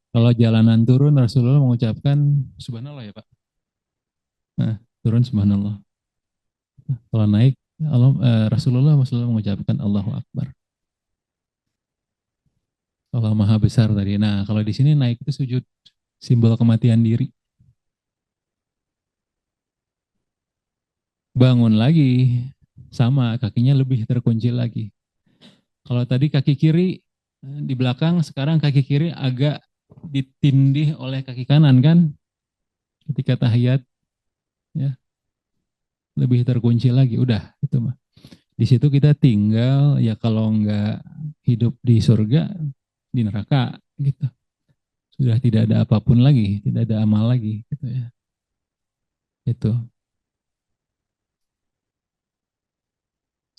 Kalau jalanan turun Rasulullah mengucapkan Subhanallah ya Pak. Nah, turun Subhanallah. Kalau naik Rasulullah mengucapkan Allahu Akbar. Allah Maha Besar tadi. Nah, kalau di sini naik itu sujud, simbol kematian diri. Bangun lagi, sama, kakinya lebih terkunci lagi. Kalau tadi kaki kiri di belakang, sekarang kaki kiri agak ditindih oleh kaki kanan kan? Ketika tahiyat, ya, lebih terkunci lagi. Udah, itu mah. Di situ kita tinggal, ya kalau nggak hidup di surga, di neraka, gitu. Sudah tidak ada apapun lagi, tidak ada amal lagi, gitu ya. Itu.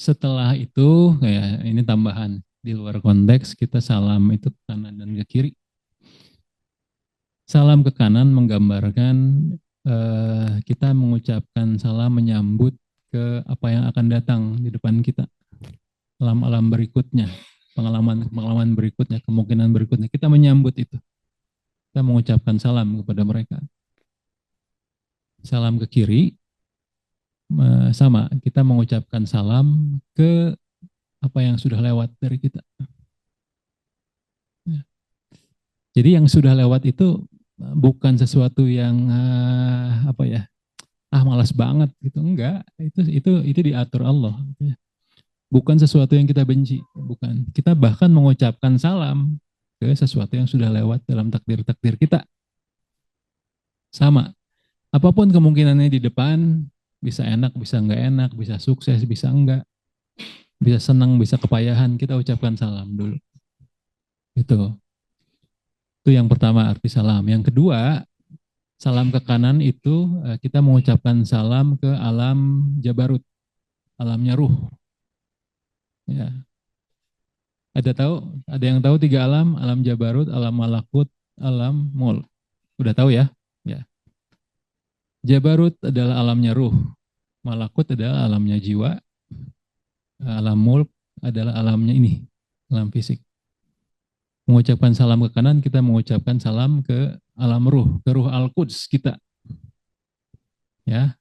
Setelah itu, kayak ini tambahan di luar konteks, kita salam itu ke kanan dan ke kiri. Salam ke kanan menggambarkan kita mengucapkan salam menyambut ke apa yang akan datang di depan kita. Alam-alam berikutnya, pengalaman berikutnya, kemungkinan berikutnya. Kita menyambut itu. Kita mengucapkan salam kepada mereka. Salam ke kiri, sama, kita mengucapkan salam ke apa yang sudah lewat dari kita. Jadi yang sudah lewat itu bukan sesuatu yang malas banget gitu, enggak. Itu diatur Allah. Bukan sesuatu yang kita benci, bukan. Kita bahkan mengucapkan salam ke sesuatu yang sudah lewat dalam takdir-takdir kita. Sama. Apapun kemungkinannya di depan, bisa enak, bisa enggak enak, bisa sukses, bisa enggak, bisa senang, bisa kepayahan, kita ucapkan salam dulu. Itu yang pertama arti salam. Yang kedua, salam ke kanan itu kita mengucapkan salam ke alam Jabarut, alamnya ruh. Ya. Ada yang tahu 3 alam? Alam Jabarut, alam Malakut, alam Mul. Udah tahu ya? Ya. Jabarut adalah alamnya ruh, Malakut adalah alamnya jiwa, alam mulk adalah alamnya ini, alam fisik. Mengucapkan salam ke kanan, kita mengucapkan salam ke alam ruh, ke ruh Al-Quds kita. Ya.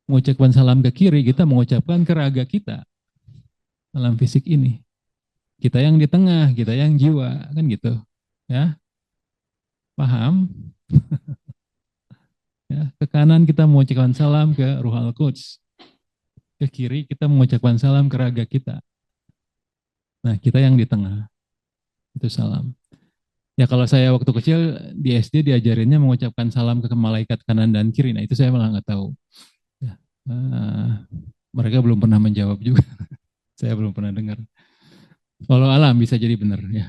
Mengucapkan salam ke kiri, kita mengucapkan ke raga kita, alam fisik ini. Kita yang di tengah, kita yang jiwa, kan gitu. Ya. Paham? Ya, ke kanan kita mengucapkan salam ke Ruh Al-Quds. Ke kiri kita mengucapkan salam ke raga kita. Nah, kita yang di tengah. Itu salam. Ya kalau saya waktu kecil di SD diajarinnya mengucapkan salam ke malaikat kanan dan kiri. Nah, itu saya malah nggak tahu. Ya, mereka belum pernah menjawab juga. Saya belum pernah dengar. Kalau alam bisa jadi benar ya.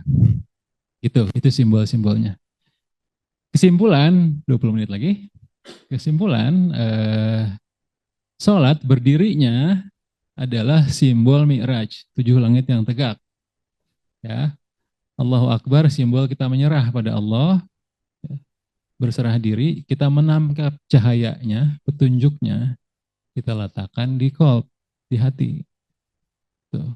Itu simbol-simbolnya. Kesimpulan, 20 menit lagi. Kesimpulan, sholat berdirinya adalah simbol Mi'raj, 7 langit yang tegak. Ya, Allahu Akbar, simbol kita menyerah pada Allah, ya, berserah diri, kita menangkap cahayanya, petunjuknya, kita letakkan di qalb, di hati. Tuh.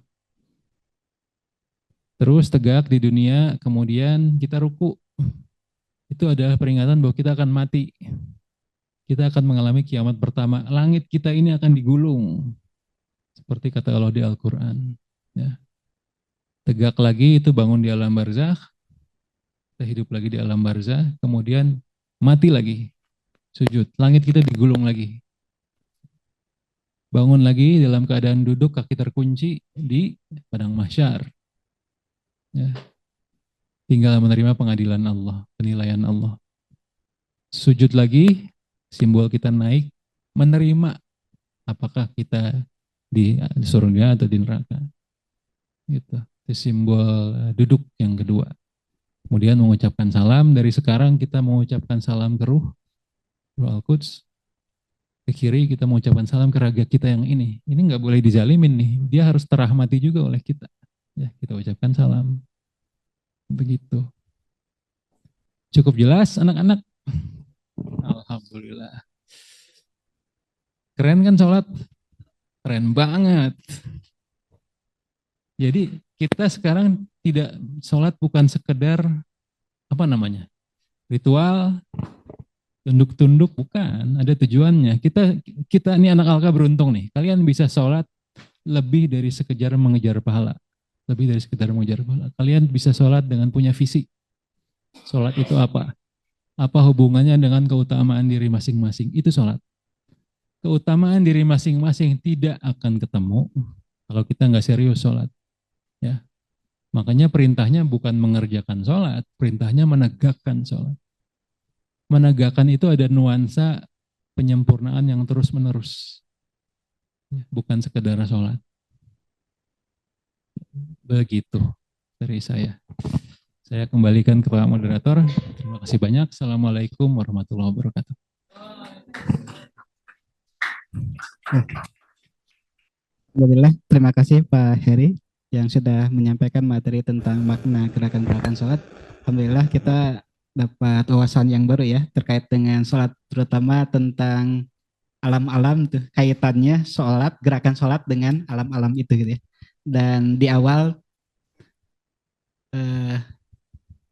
Terus tegak di dunia, kemudian kita ruku. Itu adalah peringatan bahwa kita akan mati. Kita akan mengalami kiamat pertama. Langit kita ini akan digulung. Seperti kata Allah di Al-Quran. Ya. Tegak lagi itu bangun di alam barzakh. Kita hidup lagi di alam barzakh. Kemudian mati lagi. Sujud. Langit kita digulung lagi. Bangun lagi dalam keadaan duduk, kaki terkunci di padang mahsyar. Ya. Tinggal menerima pengadilan Allah, penilaian Allah. Sujud lagi. Simbol kita naik, menerima apakah kita di surga atau di neraka. Gitu. Itu simbol duduk yang kedua. Kemudian mengucapkan salam, dari sekarang kita mengucapkan salam ke Ruh Al-Quds. Ke kiri kita mengucapkan salam ke raga kita yang ini. Ini nggak boleh dizalimin nih, dia harus terahmati juga oleh kita. Ya, kita ucapkan salam. Begitu. Cukup jelas anak-anak? Alhamdulillah. Keren kan sholat? Keren banget. Jadi kita sekarang tidak sholat bukan sekedar apa namanya ritual, tunduk-tunduk, bukan. Ada tujuannya. Kita ini anak alka beruntung nih. Kalian bisa sholat lebih dari sekedar mengejar pahala. Lebih dari sekedar mengejar pahala. Kalian bisa sholat dengan punya visi. Sholat itu apa? Apa hubungannya dengan keutamaan diri masing-masing? Itu sholat. Keutamaan diri masing-masing tidak akan ketemu kalau kita nggak serius sholat. Ya. Makanya perintahnya bukan mengerjakan sholat, perintahnya menegakkan sholat. Menegakkan itu ada nuansa penyempurnaan yang terus-menerus. Bukan sekedar sholat. Begitu dari saya. Saya kembalikan ke Pak Moderator. Terima kasih banyak. Assalamualaikum warahmatullahi wabarakatuh. Alhamdulillah, terima kasih Pak Heri yang sudah menyampaikan materi tentang makna gerakan-gerakan sholat. Alhamdulillah kita dapat wawasan yang baru ya terkait dengan sholat, terutama tentang alam-alam tuh kaitannya sholat, gerakan sholat dengan alam-alam itu gitu ya. Dan di awal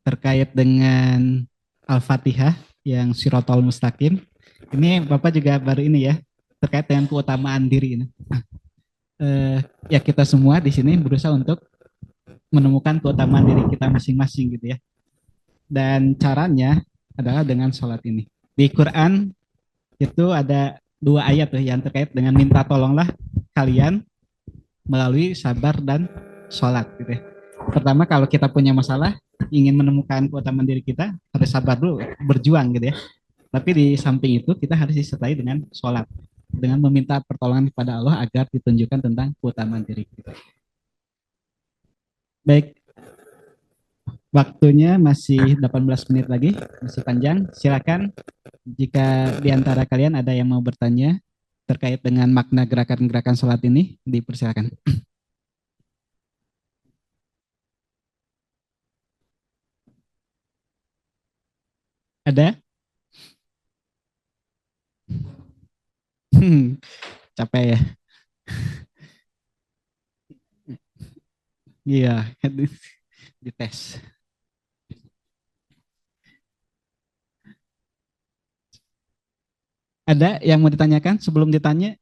terkait dengan Al-Fatihah yang Siratal Mustaqim, ini Bapak juga baru ini ya terkait dengan keutamaan diri ini. Ya kita semua di sini berusaha untuk menemukan keutamaan diri kita masing-masing gitu ya. Dan caranya adalah dengan sholat ini. Di Quran itu ada 2 ayat tuh yang terkait dengan minta tolonglah kalian melalui sabar dan sholat gitu ya. Pertama kalau kita punya masalah, ingin menemukan keutamaan diri kita, harus sabar dulu, berjuang gitu ya. Tapi di samping itu kita harus disertai dengan sholat, dengan meminta pertolongan kepada Allah agar ditunjukkan tentang keutamaan diri kita. Baik, waktunya masih 18 menit lagi, masih panjang. Silakan jika di antara kalian ada yang mau bertanya terkait dengan makna gerakan-gerakan sholat ini, dipersilakan. Ada? Capek ya? Iya, dites. Ada yang mau ditanyakan sebelum ditanya?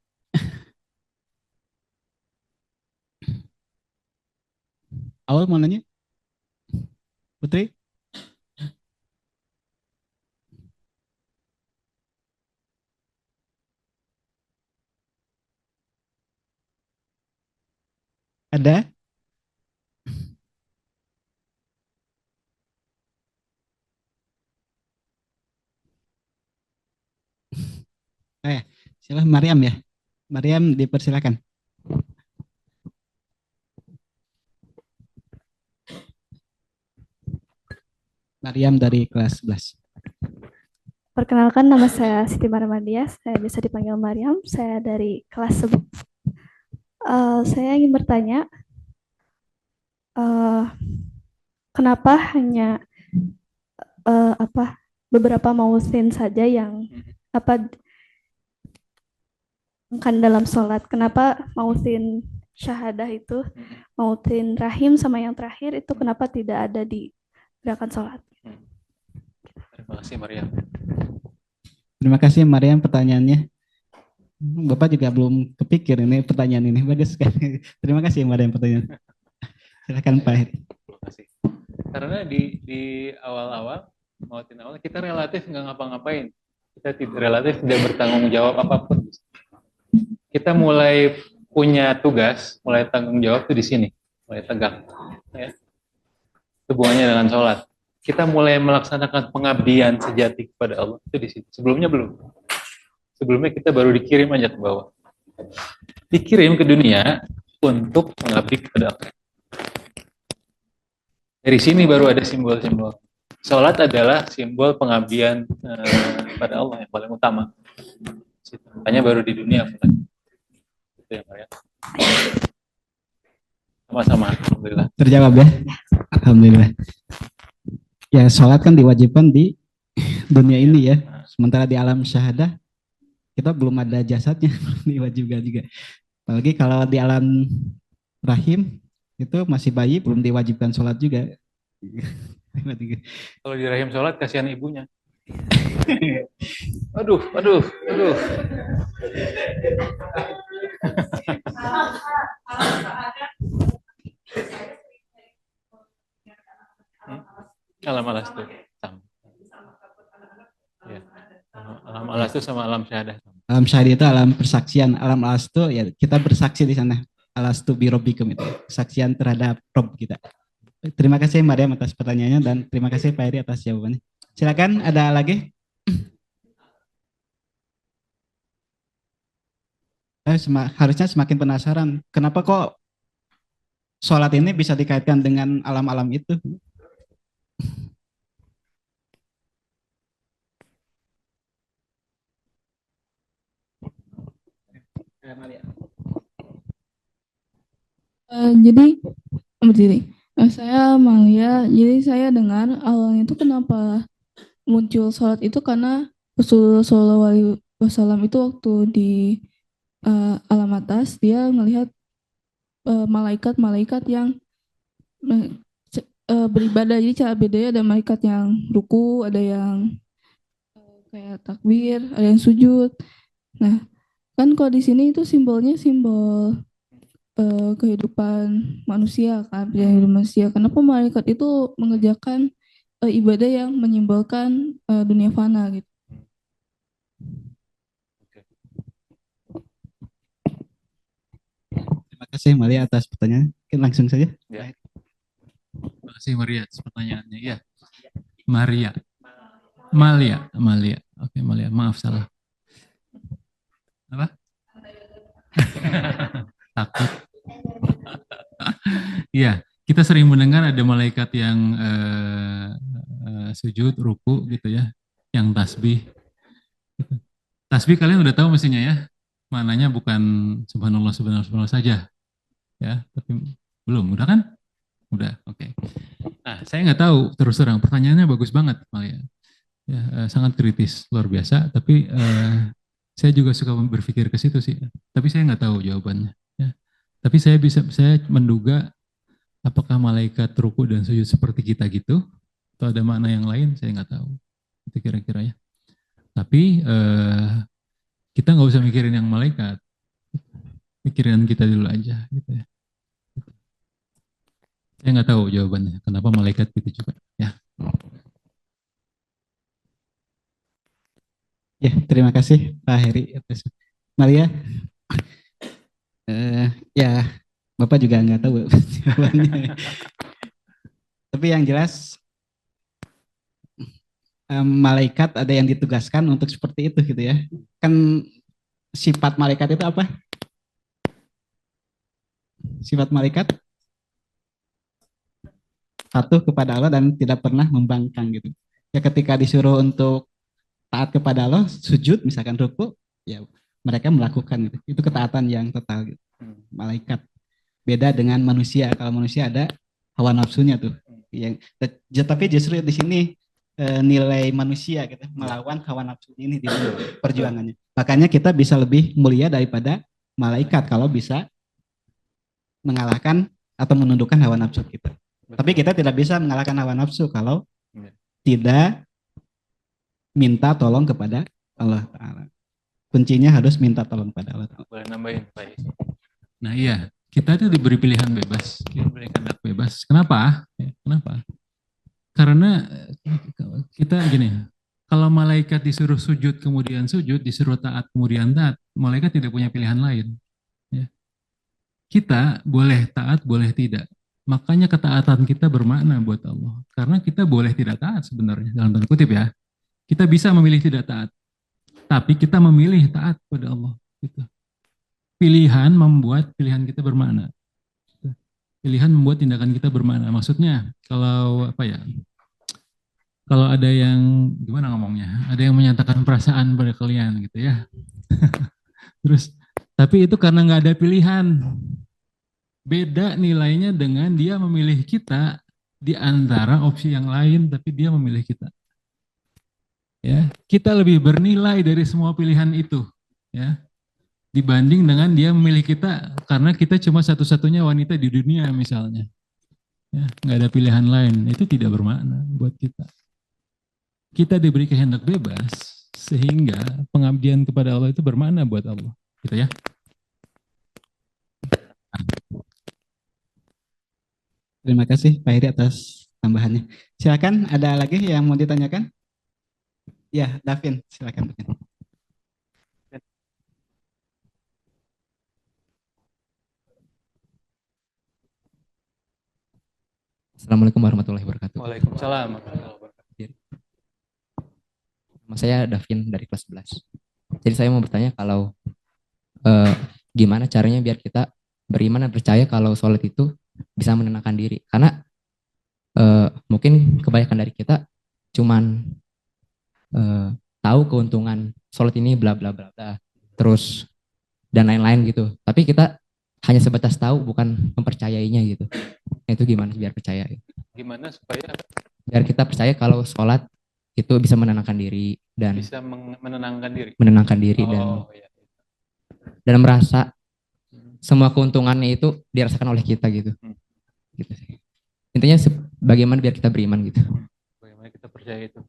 Awal mau nanya? Putri? Ada? Siapa? Mariam ya? Mariam dipersilakan. Mariam dari kelas 11. Perkenalkan, nama saya Siti Marmadia, saya bisa dipanggil Mariam, saya dari kelas 11. Saya ingin bertanya, kenapa hanya beberapa mausin saja yang kan dalam sholat? Kenapa mausin syahadah itu, mausin rahim sama yang terakhir itu kenapa tidak ada di gerakan sholat? Terima kasih Mariam. Terima kasih Mariam pertanyaannya. Bapak juga belum kepikir ini pertanyaan ini, bagus sekali. Terima kasih Mariam pertanyaan. Silakan Pak Heri. Terima kasih. Karena di awal-awal, mautin awal kita relatif nggak ngapa-ngapain, kita relatif tidak bertanggung jawab apapun. Kita mulai punya tugas, mulai tanggung jawab tuh di sini, mulai tegak. Ya. Hubungannya dengan sholat. Kita mulai melaksanakan pengabdian sejati kepada Allah itu di sini. Sebelumnya belum. Sebelumnya kita baru dikirim aja ke bawah. Dikirim ke dunia untuk mengabdi kepada Allah. Dari sini baru ada simbol-simbol. Sholat adalah simbol pengabdian pada Allah yang paling utama. Makanya baru di dunia mulai. Itu ya, Maria. Sama-sama, alhamdulillah. Terjawab ya? Alhamdulillah. Ya, sholat kan diwajibkan di dunia ini ya. Sementara di alam syahadah kita belum ada jasadnya, diwajibkan juga. Apalagi kalau di alam rahim itu masih bayi, belum diwajibkan sholat juga. Kalau di rahim sholat kasihan ibunya. Aduh, aduh, aduh. Alam alastu sama. Ya. Alam alastu sama alam syahadah. Alam syahadah itu alam persaksian, alam alastu ya kita bersaksi di sana. Alastu bi rabbikum itu kesaksian terhadap Rob kita. Terima kasih Mariam atas pertanyaannya dan terima kasih Pak Heri atas jawabannya. Silakan ada lagi? Harusnya semakin penasaran kenapa kok sholat ini bisa dikaitkan dengan alam-alam itu. Jadi berdiri. Saya Malia. Jadi saya dengar awalnya itu kenapa muncul sholat itu karena Rasulullah SAW itu waktu di alam atas dia melihat malaikat-malaikat yang beribadah. Jadi cara bedanya ada malaikat yang ruku, ada yang kayak takbir, ada yang sujud. Nah, kan kalau di sini itu simbolnya simbol kehidupan manusia kan, kehidupan manusia. Kenapa malaikat itu mengerjakan ibadah yang menyimbolkan dunia fana gitu? Terima kasih Maria atas pertanyaan. Mungkin langsung saja. Ya. Terima kasih Maria atas pertanyaannya. Ya, Maria, Malia. Oke, Malia. Maaf salah. Apa? Takut. Iya, kita sering mendengar ada malaikat yang sujud, ruku gitu ya, yang tasbih. Tasbih kalian udah tahu mestinya ya, maknanya bukan subhanallah subhanallah saja, ya, tapi belum, udah kan? Udah, oke. Nah, saya nggak tahu terus terang. Pertanyaannya bagus banget, Malia. Ya, sangat kritis, luar biasa. Tapi saya juga suka berpikir ke situ sih. Tapi saya nggak tahu jawabannya. Ya. Tapi saya menduga apakah malaikat ruku dan sujud seperti kita gitu, atau ada makna yang lain, saya nggak tahu. Itu kira-kira ya. Tapi kita nggak usah mikirin yang malaikat, pikirin kita dulu aja, gitu ya. Saya nggak tahu jawabannya, kenapa malaikat gitu juga, ya. Ya, terima kasih Pak Heri atas Maria. Ya, Bapak juga nggak tahu jawabannya. Tapi yang jelas malaikat ada yang ditugaskan untuk seperti itu gitu ya. Kan sifat malaikat itu apa? Sifat malaikat patuh kepada Allah dan tidak pernah membangkang gitu. Ya ketika disuruh untuk taat kepada Allah, sujud misalkan ruku, ya mereka melakukan gitu. Itu ketaatan yang total gitu. Malaikat beda dengan manusia. Kalau manusia ada hawa nafsunya tuh. Tapi justru di sini nilai manusia gitu, melawan hawa nafsu ini di perjuangannya. Makanya kita bisa lebih mulia daripada malaikat kalau bisa mengalahkan atau menundukkan hawa nafsu kita. Tapi kita tidak bisa mengalahkan hawa nafsu kalau tidak minta tolong kepada Allah Ta'ala. Kuncinya harus minta tolong kepada Allah Ta'ala. Boleh nambahin Pak. Nah iya, kita itu diberi pilihan bebas, diberi kehendak bebas. Kenapa? Kenapa? Karena kita gini, kalau malaikat disuruh sujud kemudian sujud, disuruh taat kemudian taat, malaikat tidak punya pilihan lain. Ya. Kita boleh taat, boleh tidak. Makanya ketaatan kita bermakna buat Allah. Karena kita boleh tidak taat sebenarnya, dalam tanda kutip ya. Kita bisa memilih tidak taat. Tapi kita memilih taat pada Allah. Gitu. Pilihan membuat pilihan kita bermakna. Pilihan membuat tindakan kita bermakna. Maksudnya, kalau apa ya? Kalau ada yang, gimana ngomongnya? Ada yang menyatakan perasaan pada kalian gitu ya. Terus, tapi itu karena nggak ada pilihan. Beda nilainya dengan dia memilih kita di antara opsi yang lain, tapi dia memilih kita. Ya, kita lebih bernilai dari semua pilihan itu, ya, dibanding dengan dia memilih kita karena kita cuma satu-satunya wanita di dunia misalnya. Ya, nggak ada pilihan lain, itu tidak bermakna buat kita. Kita diberi kehendak bebas sehingga pengabdian kepada Allah itu bermakna buat Allah, gitu ya. Terima kasih Pak Heri atas tambahannya. Silakan, ada lagi yang mau ditanyakan? Ya, Davin, silakan. Assalamualaikum warahmatullahi wabarakatuh. Waalaikumsalam. Nama saya Davin dari kelas 11. Jadi saya mau bertanya kalau gimana caranya biar kita beriman dan percaya kalau sholat itu bisa menenangkan diri. Karena mungkin kebanyakan dari kita cuman tahu keuntungan sholat ini bla bla bla bla, terus dan lain-lain gitu. Tapi kita hanya sebatas tahu, bukan mempercayainya gitu. Nah, itu gimana biar percaya? Gimana supaya Biar kita percaya kalau sholat itu bisa menenangkan diri dan bisa menenangkan diri? Menenangkan diri Iya. dan merasa semua keuntungannya itu dirasakan oleh kita gitu. Gitu sih. Intinya bagaimana biar kita beriman gitu. Bagaimana kita percaya itu?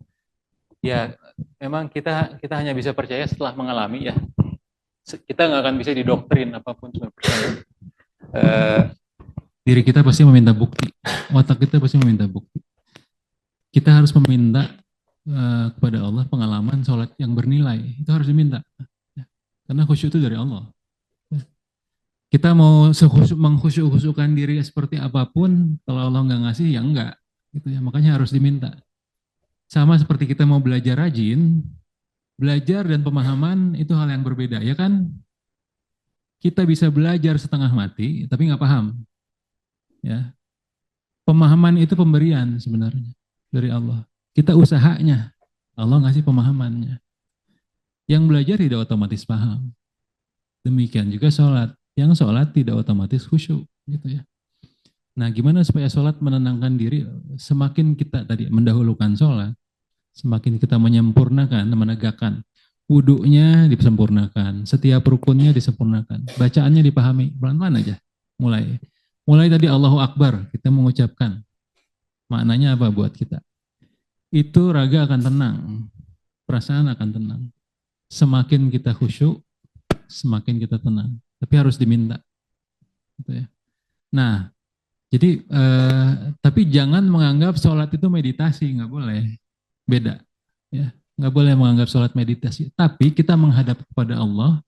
Ya, memang kita hanya bisa percaya setelah mengalami ya. Kita nggak akan bisa didoktrin apapun cuma percaya. Diri kita pasti meminta bukti, otak kita pasti meminta bukti. Kita harus meminta kepada Allah pengalaman sholat yang bernilai, itu harus diminta. Karena khusyuk itu dari Allah. Kita mau mengkhusyuk-khusyukkan diri seperti apapun, kalau Allah nggak ngasih ya enggak. Gitu ya, makanya harus diminta. Sama seperti kita mau belajar rajin, belajar dan pemahaman itu hal yang berbeda, ya kan? Kita bisa belajar setengah mati, tapi nggak paham. Ya, pemahaman itu pemberian sebenarnya dari Allah. Kita usahanya, Allah ngasih pemahamannya. Yang belajar tidak otomatis paham. Demikian juga sholat. Yang sholat tidak otomatis khusyuk, gitu ya. Nah, gimana supaya sholat menenangkan diri? Semakin kita tadi mendahulukan sholat, semakin kita menyempurnakan, menegakkan. Wudunya disempurnakan, setiap rukunnya disempurnakan, bacaannya dipahami, pelan-pelan aja. Mulai tadi Allahu Akbar, kita mengucapkan. Maknanya apa buat kita? Itu raga akan tenang, perasaan akan tenang. Semakin kita khusyuk, semakin kita tenang. Tapi harus diminta. Gitu ya. Nah, jadi tapi jangan menganggap sholat itu meditasi, nggak boleh. Beda. Ya, nggak boleh menganggap sholat meditasi. Tapi kita menghadap kepada Allah,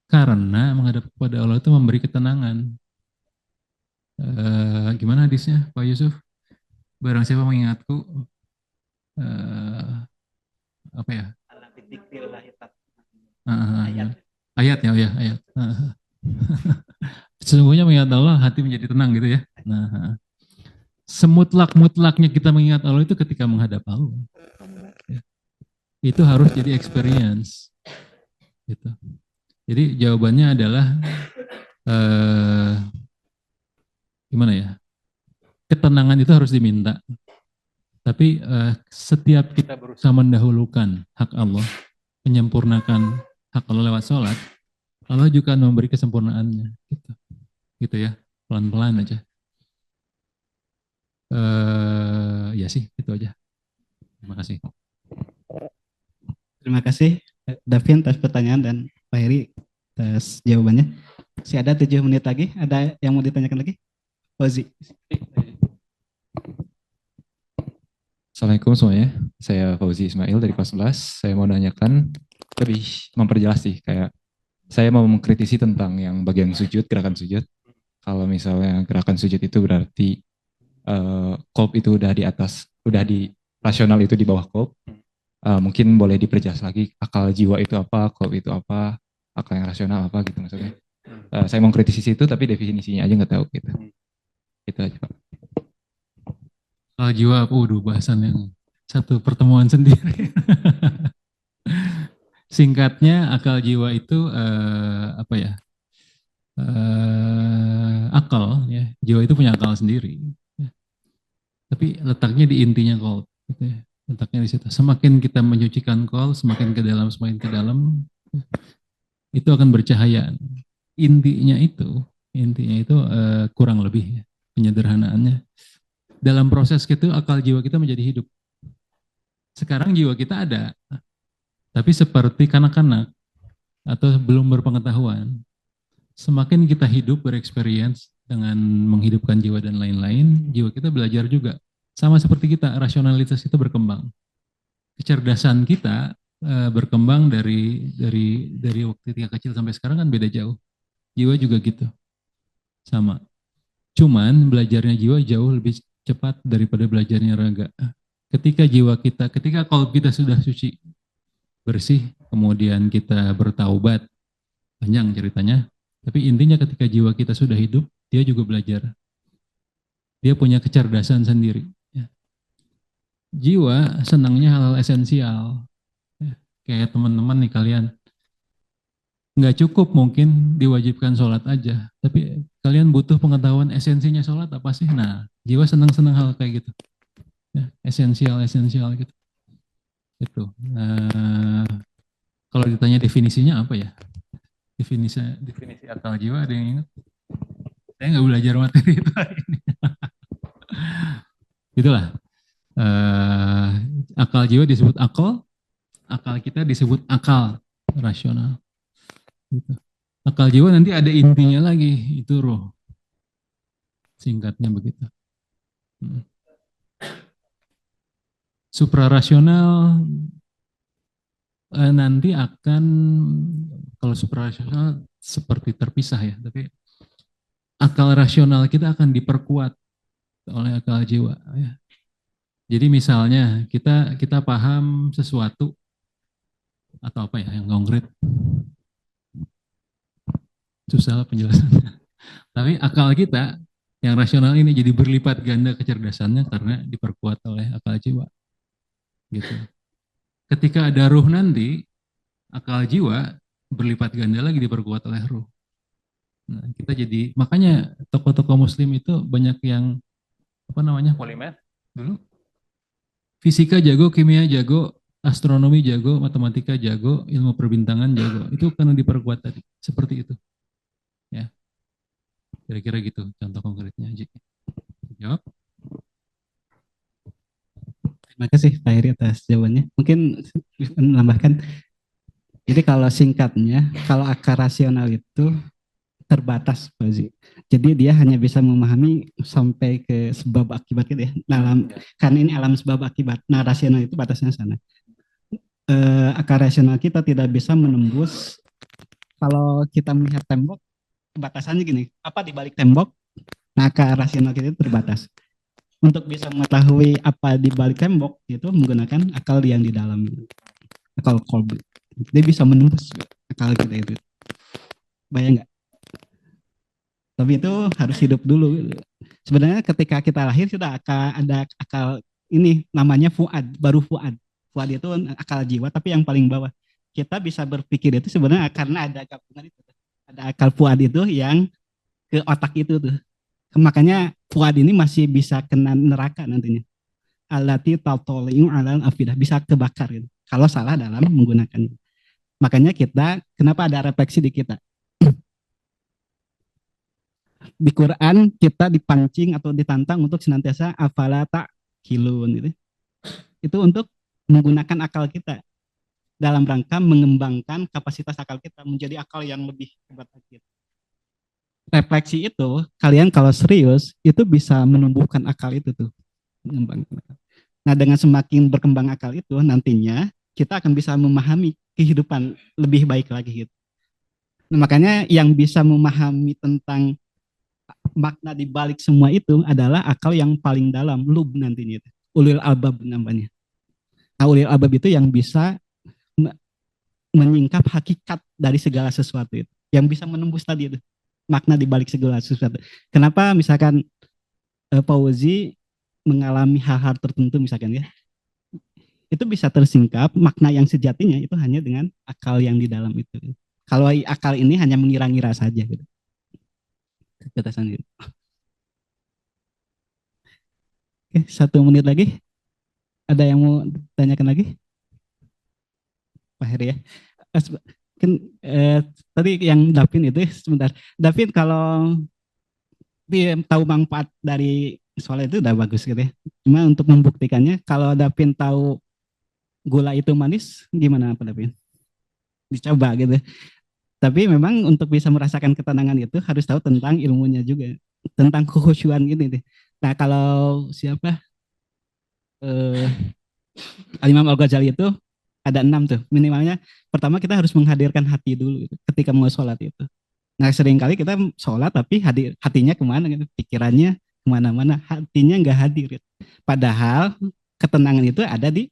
karena menghadap kepada Allah itu memberi ketenangan. Gimana hadisnya, Pak Yusuf? Barang siapa mengingatku, apa ya? Ayatnya, oh ya, ayat. Sesungguhnya mengingat Allah, hati menjadi tenang gitu ya. Nah, semutlak-mutlaknya kita mengingat Allah itu ketika menghadap Allah. Ya. Itu harus jadi experience. Gitu. Jadi jawabannya adalah gimana ya? Ketenangan itu harus diminta. Tapi setiap kita berusaha mendahulukan hak Allah, menyempurnakan hak Allah lewat sholat, Allah juga memberi kesempurnaannya. Gitu ya, pelan-pelan aja. Ya sih, itu aja. Terima kasih. Terima kasih Davin atas pertanyaan dan Pak Heri atas jawabannya. Masih ada 7 menit lagi. Ada yang mau ditanyakan lagi? Fauzi. Assalamualaikum semuanya. Saya Fauzi Ismail dari kelas 11. Saya mau nanyakan, lebih memperjelas sih, kayak saya mau mengkritisi tentang yang bagian sujud, gerakan sujud. Kalau misalnya gerakan sujud itu berarti kolb itu udah di atas, udah di rasional itu di bawah kolb. Mungkin boleh diperjelas lagi akal jiwa itu apa, kolb itu apa, akal yang rasional apa gitu maksudnya. Saya mau kritisi situ tapi definisinya aja nggak tahu gitu. Itu aja Pak. Akal jiwa, bahasan yang satu pertemuan sendiri. Singkatnya akal jiwa itu apa ya? Akal ya, jiwa itu punya akal sendiri. Ya. Tapi letaknya di intinya kolb. Gitu ya. Letaknya di situ. Semakin kita menyucikan kol, semakin ke dalam, itu akan bercahaya. Intinya itu kurang lebih ya, penyederhanaannya. Dalam proses itu akal jiwa kita menjadi hidup. Sekarang jiwa kita ada, tapi seperti kanak-kanak atau belum berpengetahuan. Semakin kita hidup, bereksperience dengan menghidupkan jiwa dan lain-lain, jiwa kita belajar juga. Sama seperti kita, rasionalitas itu berkembang. Kecerdasan kita berkembang dari waktu ketika kecil sampai sekarang kan beda jauh. Jiwa juga gitu. Sama. Cuman belajarnya jiwa jauh lebih cepat daripada belajarnya raga. Ketika kalb kita sudah suci, bersih, kemudian kita bertaubat, panjang ceritanya, tapi intinya ketika jiwa kita sudah hidup, dia juga belajar. Dia punya kecerdasan sendiri. Jiwa senangnya hal-hal esensial. Kayak teman-teman nih kalian, nggak cukup mungkin diwajibkan sholat aja, tapi kalian butuh pengetahuan esensinya sholat apa sih? Nah, jiwa senang-senang hal kayak gitu. Ya, esensial gitu. Itu. Kalau ditanya definisinya apa ya? Definisi akal jiwa ada yang ingat? Saya nggak belajar materi itu hari ini. Itulah. Akal jiwa disebut akal kita disebut akal rasional. Gitu. Akal jiwa nanti ada intinya lagi, itu roh. Singkatnya begitu. Suprarasional nanti akan, kalau suprarasional seperti terpisah ya, tapi akal rasional kita akan diperkuat oleh akal jiwa. Ya. Jadi misalnya kita paham sesuatu atau apa ya yang konkret, susah penjelasannya. Tapi akal kita yang rasional ini jadi berlipat ganda kecerdasannya karena diperkuat oleh akal jiwa. Gitu. Ketika ada ruh nanti, akal jiwa berlipat ganda lagi diperkuat oleh ruh. Nah, kita jadi, makanya tokoh-tokoh muslim itu banyak yang polimer dulu. Fisika jago, kimia jago, astronomi jago, matematika jago, ilmu perbintangan jago. Itu karena diperkuat tadi, seperti itu. Ya. Kira-kira gitu contoh konkretnya. Jawab. Terima kasih Pak Heri atas jawabannya. Mungkin menambahkan, jadi kalau singkatnya, kalau akal rasional itu terbatas, Pak Zi. Jadi dia hanya bisa memahami sampai ke sebab akibat gitu ya. Karena ini alam sebab akibat. Nah, rasional itu batasnya sana. Akal rasional kita tidak bisa menembus, kalau kita melihat tembok, batasannya gini, apa di balik tembok? Nah, akal rasional kita itu terbatas. Untuk bisa mengetahui apa di balik tembok, itu menggunakan akal yang di dalam, akal kolb. Dia bisa menembus akal kita itu. Bayang nggak? Tapi itu harus hidup dulu. Sebenarnya ketika kita lahir sudah ada akal ini namanya fuad, baru fuad. Fuad itu akal jiwa, tapi yang paling bawah. Kita bisa berpikir itu sebenarnya karena ada gabungan itu. Ada akal fuad itu yang ke otak itu tuh. Makanya fuad ini masih bisa kena neraka nantinya. Allati tatoli'u alal afidah, bisa kebakar gitu. Kalau salah dalam menggunakannya. Makanya kenapa ada refleksi di kita? Di Quran kita dipancing atau ditantang untuk senantiasa afala ta'qilun gitu. Itu untuk menggunakan akal kita dalam rangka mengembangkan kapasitas akal kita menjadi akal yang lebih hebat lagi. Refleksi itu kalian kalau serius itu bisa menumbuhkan akal itu tuh, mengembangkan akal. Nah, dengan semakin berkembang akal itu nantinya kita akan bisa memahami kehidupan lebih baik lagi gitu. Nah, makanya yang bisa memahami tentang makna di balik semua itu adalah akal yang paling dalam, lub nantinya itu. Ulil albab namanya. Nah, ulil albab itu yang bisa menyingkap hakikat dari segala sesuatu itu. Yang bisa menembus tadi itu. Makna di balik segala sesuatu. Kenapa misalkan Fauzi mengalami hal-hal tertentu misalkan ya. Itu bisa tersingkap, makna yang sejatinya itu hanya dengan akal yang di dalam itu. Kalau akal ini hanya mengira-ngira saja gitu. Batasan gitu. Oke, 1 menit lagi. Ada yang mau tanyakan lagi? Pak Heri ya. Kan, tadi yang Davin itu sebentar. Davin kalau dia tahu manfaat dari soal itu udah bagus gitu ya. Cuma untuk membuktikannya, kalau Davin tahu gula itu manis, gimana Pak Davin? Dicoba gitu. Tapi memang untuk bisa merasakan ketenangan itu harus tahu tentang ilmunya juga, tentang kekhusyuan gitu deh. Nah kalau siapa Imam Al-Ghazali itu ada 6 tuh minimalnya. Pertama kita harus menghadirkan hati dulu gitu, ketika mau sholat itu. Nah seringkali kita sholat tapi hatinya kemana gitu, pikirannya kemana-mana, hatinya nggak hadir gitu. Padahal ketenangan itu ada di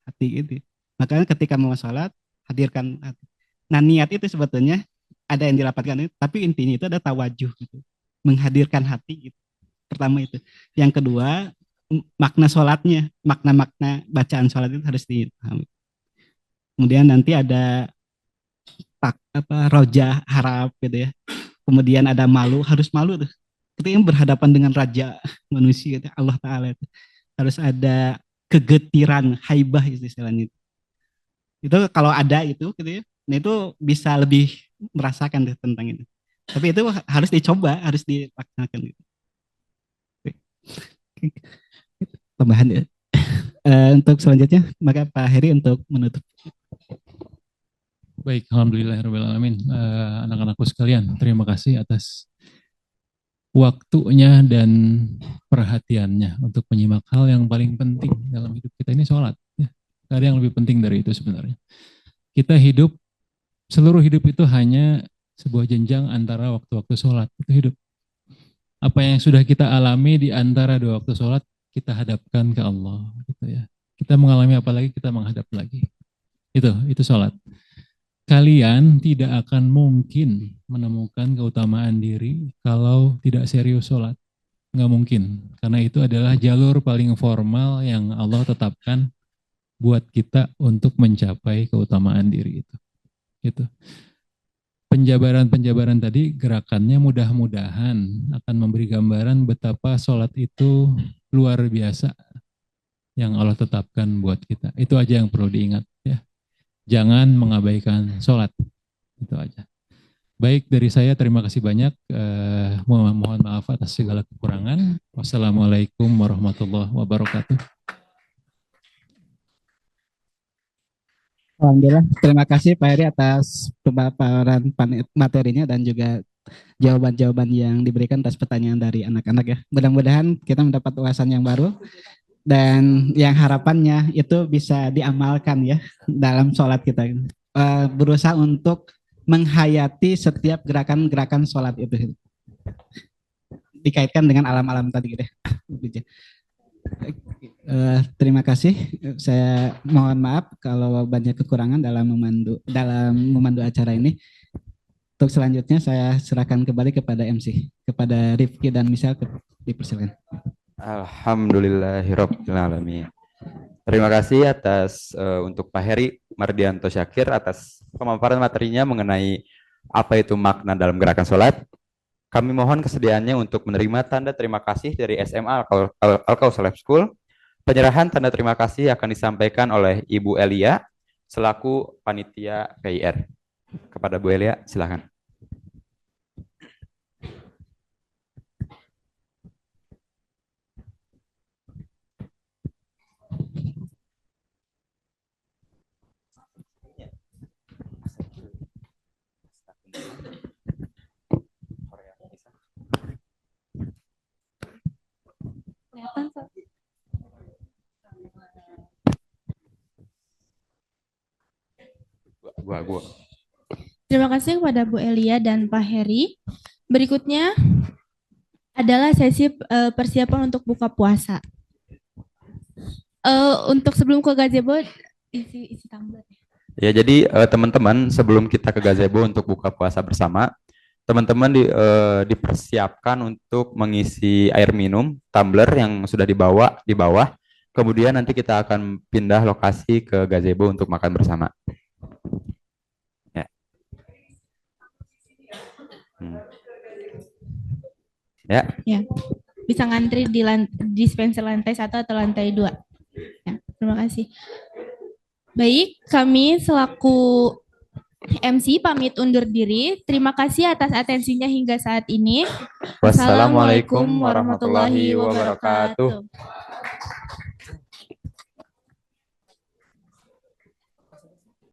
hati gitu. Makanya ketika mau sholat hadirkan hati. Nah niat itu sebetulnya ada yang dirapatkan, tapi intinya itu ada tawajuh gitu, menghadirkan hati gitu. Pertama itu. Yang kedua makna sholatnya, makna-makna bacaan sholat itu harus dipahami. Kemudian nanti ada roja harap gitu ya. Kemudian ada malu, harus malu tuh. Ketika berhadapan dengan raja manusia itu, Allah Ta'ala itu. Harus ada kegetiran, haibah istilahnya. Itu kalau ada itu gitu ya. Nah itu bisa lebih merasakan deh tentang itu. Tapi itu harus dicoba, harus dilaksanakan gitu. Tambahan ya. Untuk selanjutnya, maka Pak Heri untuk menutup. Baik, alhamdulillahirrahmanirrahim. Anak-anakku sekalian, terima kasih atas waktunya dan perhatiannya untuk menyimak hal yang paling penting dalam hidup kita ini, sholat. Ya. Gak ada yang lebih penting dari itu sebenarnya. Kita hidup, seluruh hidup itu hanya sebuah jenjang antara waktu-waktu sholat. Itu hidup. Apa yang sudah kita alami di antara dua waktu sholat, kita hadapkan ke Allah. Gitu ya. Kita mengalami apa lagi, kita menghadap lagi. Itu sholat. Kalian tidak akan mungkin menemukan keutamaan diri kalau tidak serius sholat. Nggak mungkin. Karena itu adalah jalur paling formal yang Allah tetapkan buat kita untuk mencapai keutamaan diri itu. Gitu. Penjabaran-penjabaran tadi gerakannya mudah-mudahan akan memberi gambaran betapa sholat itu luar biasa yang Allah tetapkan buat kita. Itu aja yang perlu diingat ya. Jangan mengabaikan sholat. Itu aja. Baik, dari saya terima kasih banyak. Mohon maaf atas segala kekurangan. Wassalamualaikum warahmatullahi wabarakatuh. Alhamdulillah, terima kasih Pak Heri atas pemaparan materinya dan juga jawaban-jawaban yang diberikan atas pertanyaan dari anak-anak ya. Mudah-mudahan kita mendapat wawasan yang baru dan yang harapannya itu bisa diamalkan ya dalam sholat kita. Berusaha untuk menghayati setiap gerakan-gerakan sholat itu. Dikaitkan dengan alam-alam tadi gitu ya. Terima kasih. Saya mohon maaf kalau banyak kekurangan dalam memandu acara ini. Untuk selanjutnya saya serahkan kembali kepada MC, kepada Rifki dan Misal, dipersilakan. Alhamdulillahirrahmanirrahim. Terima kasih atas untuk Pak Heri Mardianto Syakir atas pemaparan materinya mengenai apa itu makna dalam gerakan sholat. Kami mohon kesediaannya untuk menerima tanda terima kasih dari SMA Al-Kausar Lab School. Penyerahan tanda terima kasih akan disampaikan oleh Ibu Elia selaku panitia PIR. Kepada Bu Elia, silakan. Terima kasih kepada Bu Elia dan Pak Heri. Berikutnya adalah sesi persiapan untuk buka puasa. Untuk sebelum ke gazebo, isi tumbler. Ya, jadi teman-teman sebelum kita ke gazebo untuk buka puasa bersama, teman-teman dipersiapkan untuk mengisi air minum tumbler yang sudah dibawa di bawah. Kemudian nanti kita akan pindah lokasi ke gazebo untuk makan bersama. Ya. Ya. Bisa ngantri di dispenser lantai 1 atau lantai 2. Ya, terima kasih. Baik, kami selaku MC pamit undur diri. Terima kasih atas atensinya hingga saat ini. Wassalamualaikum warahmatullahi wabarakatuh.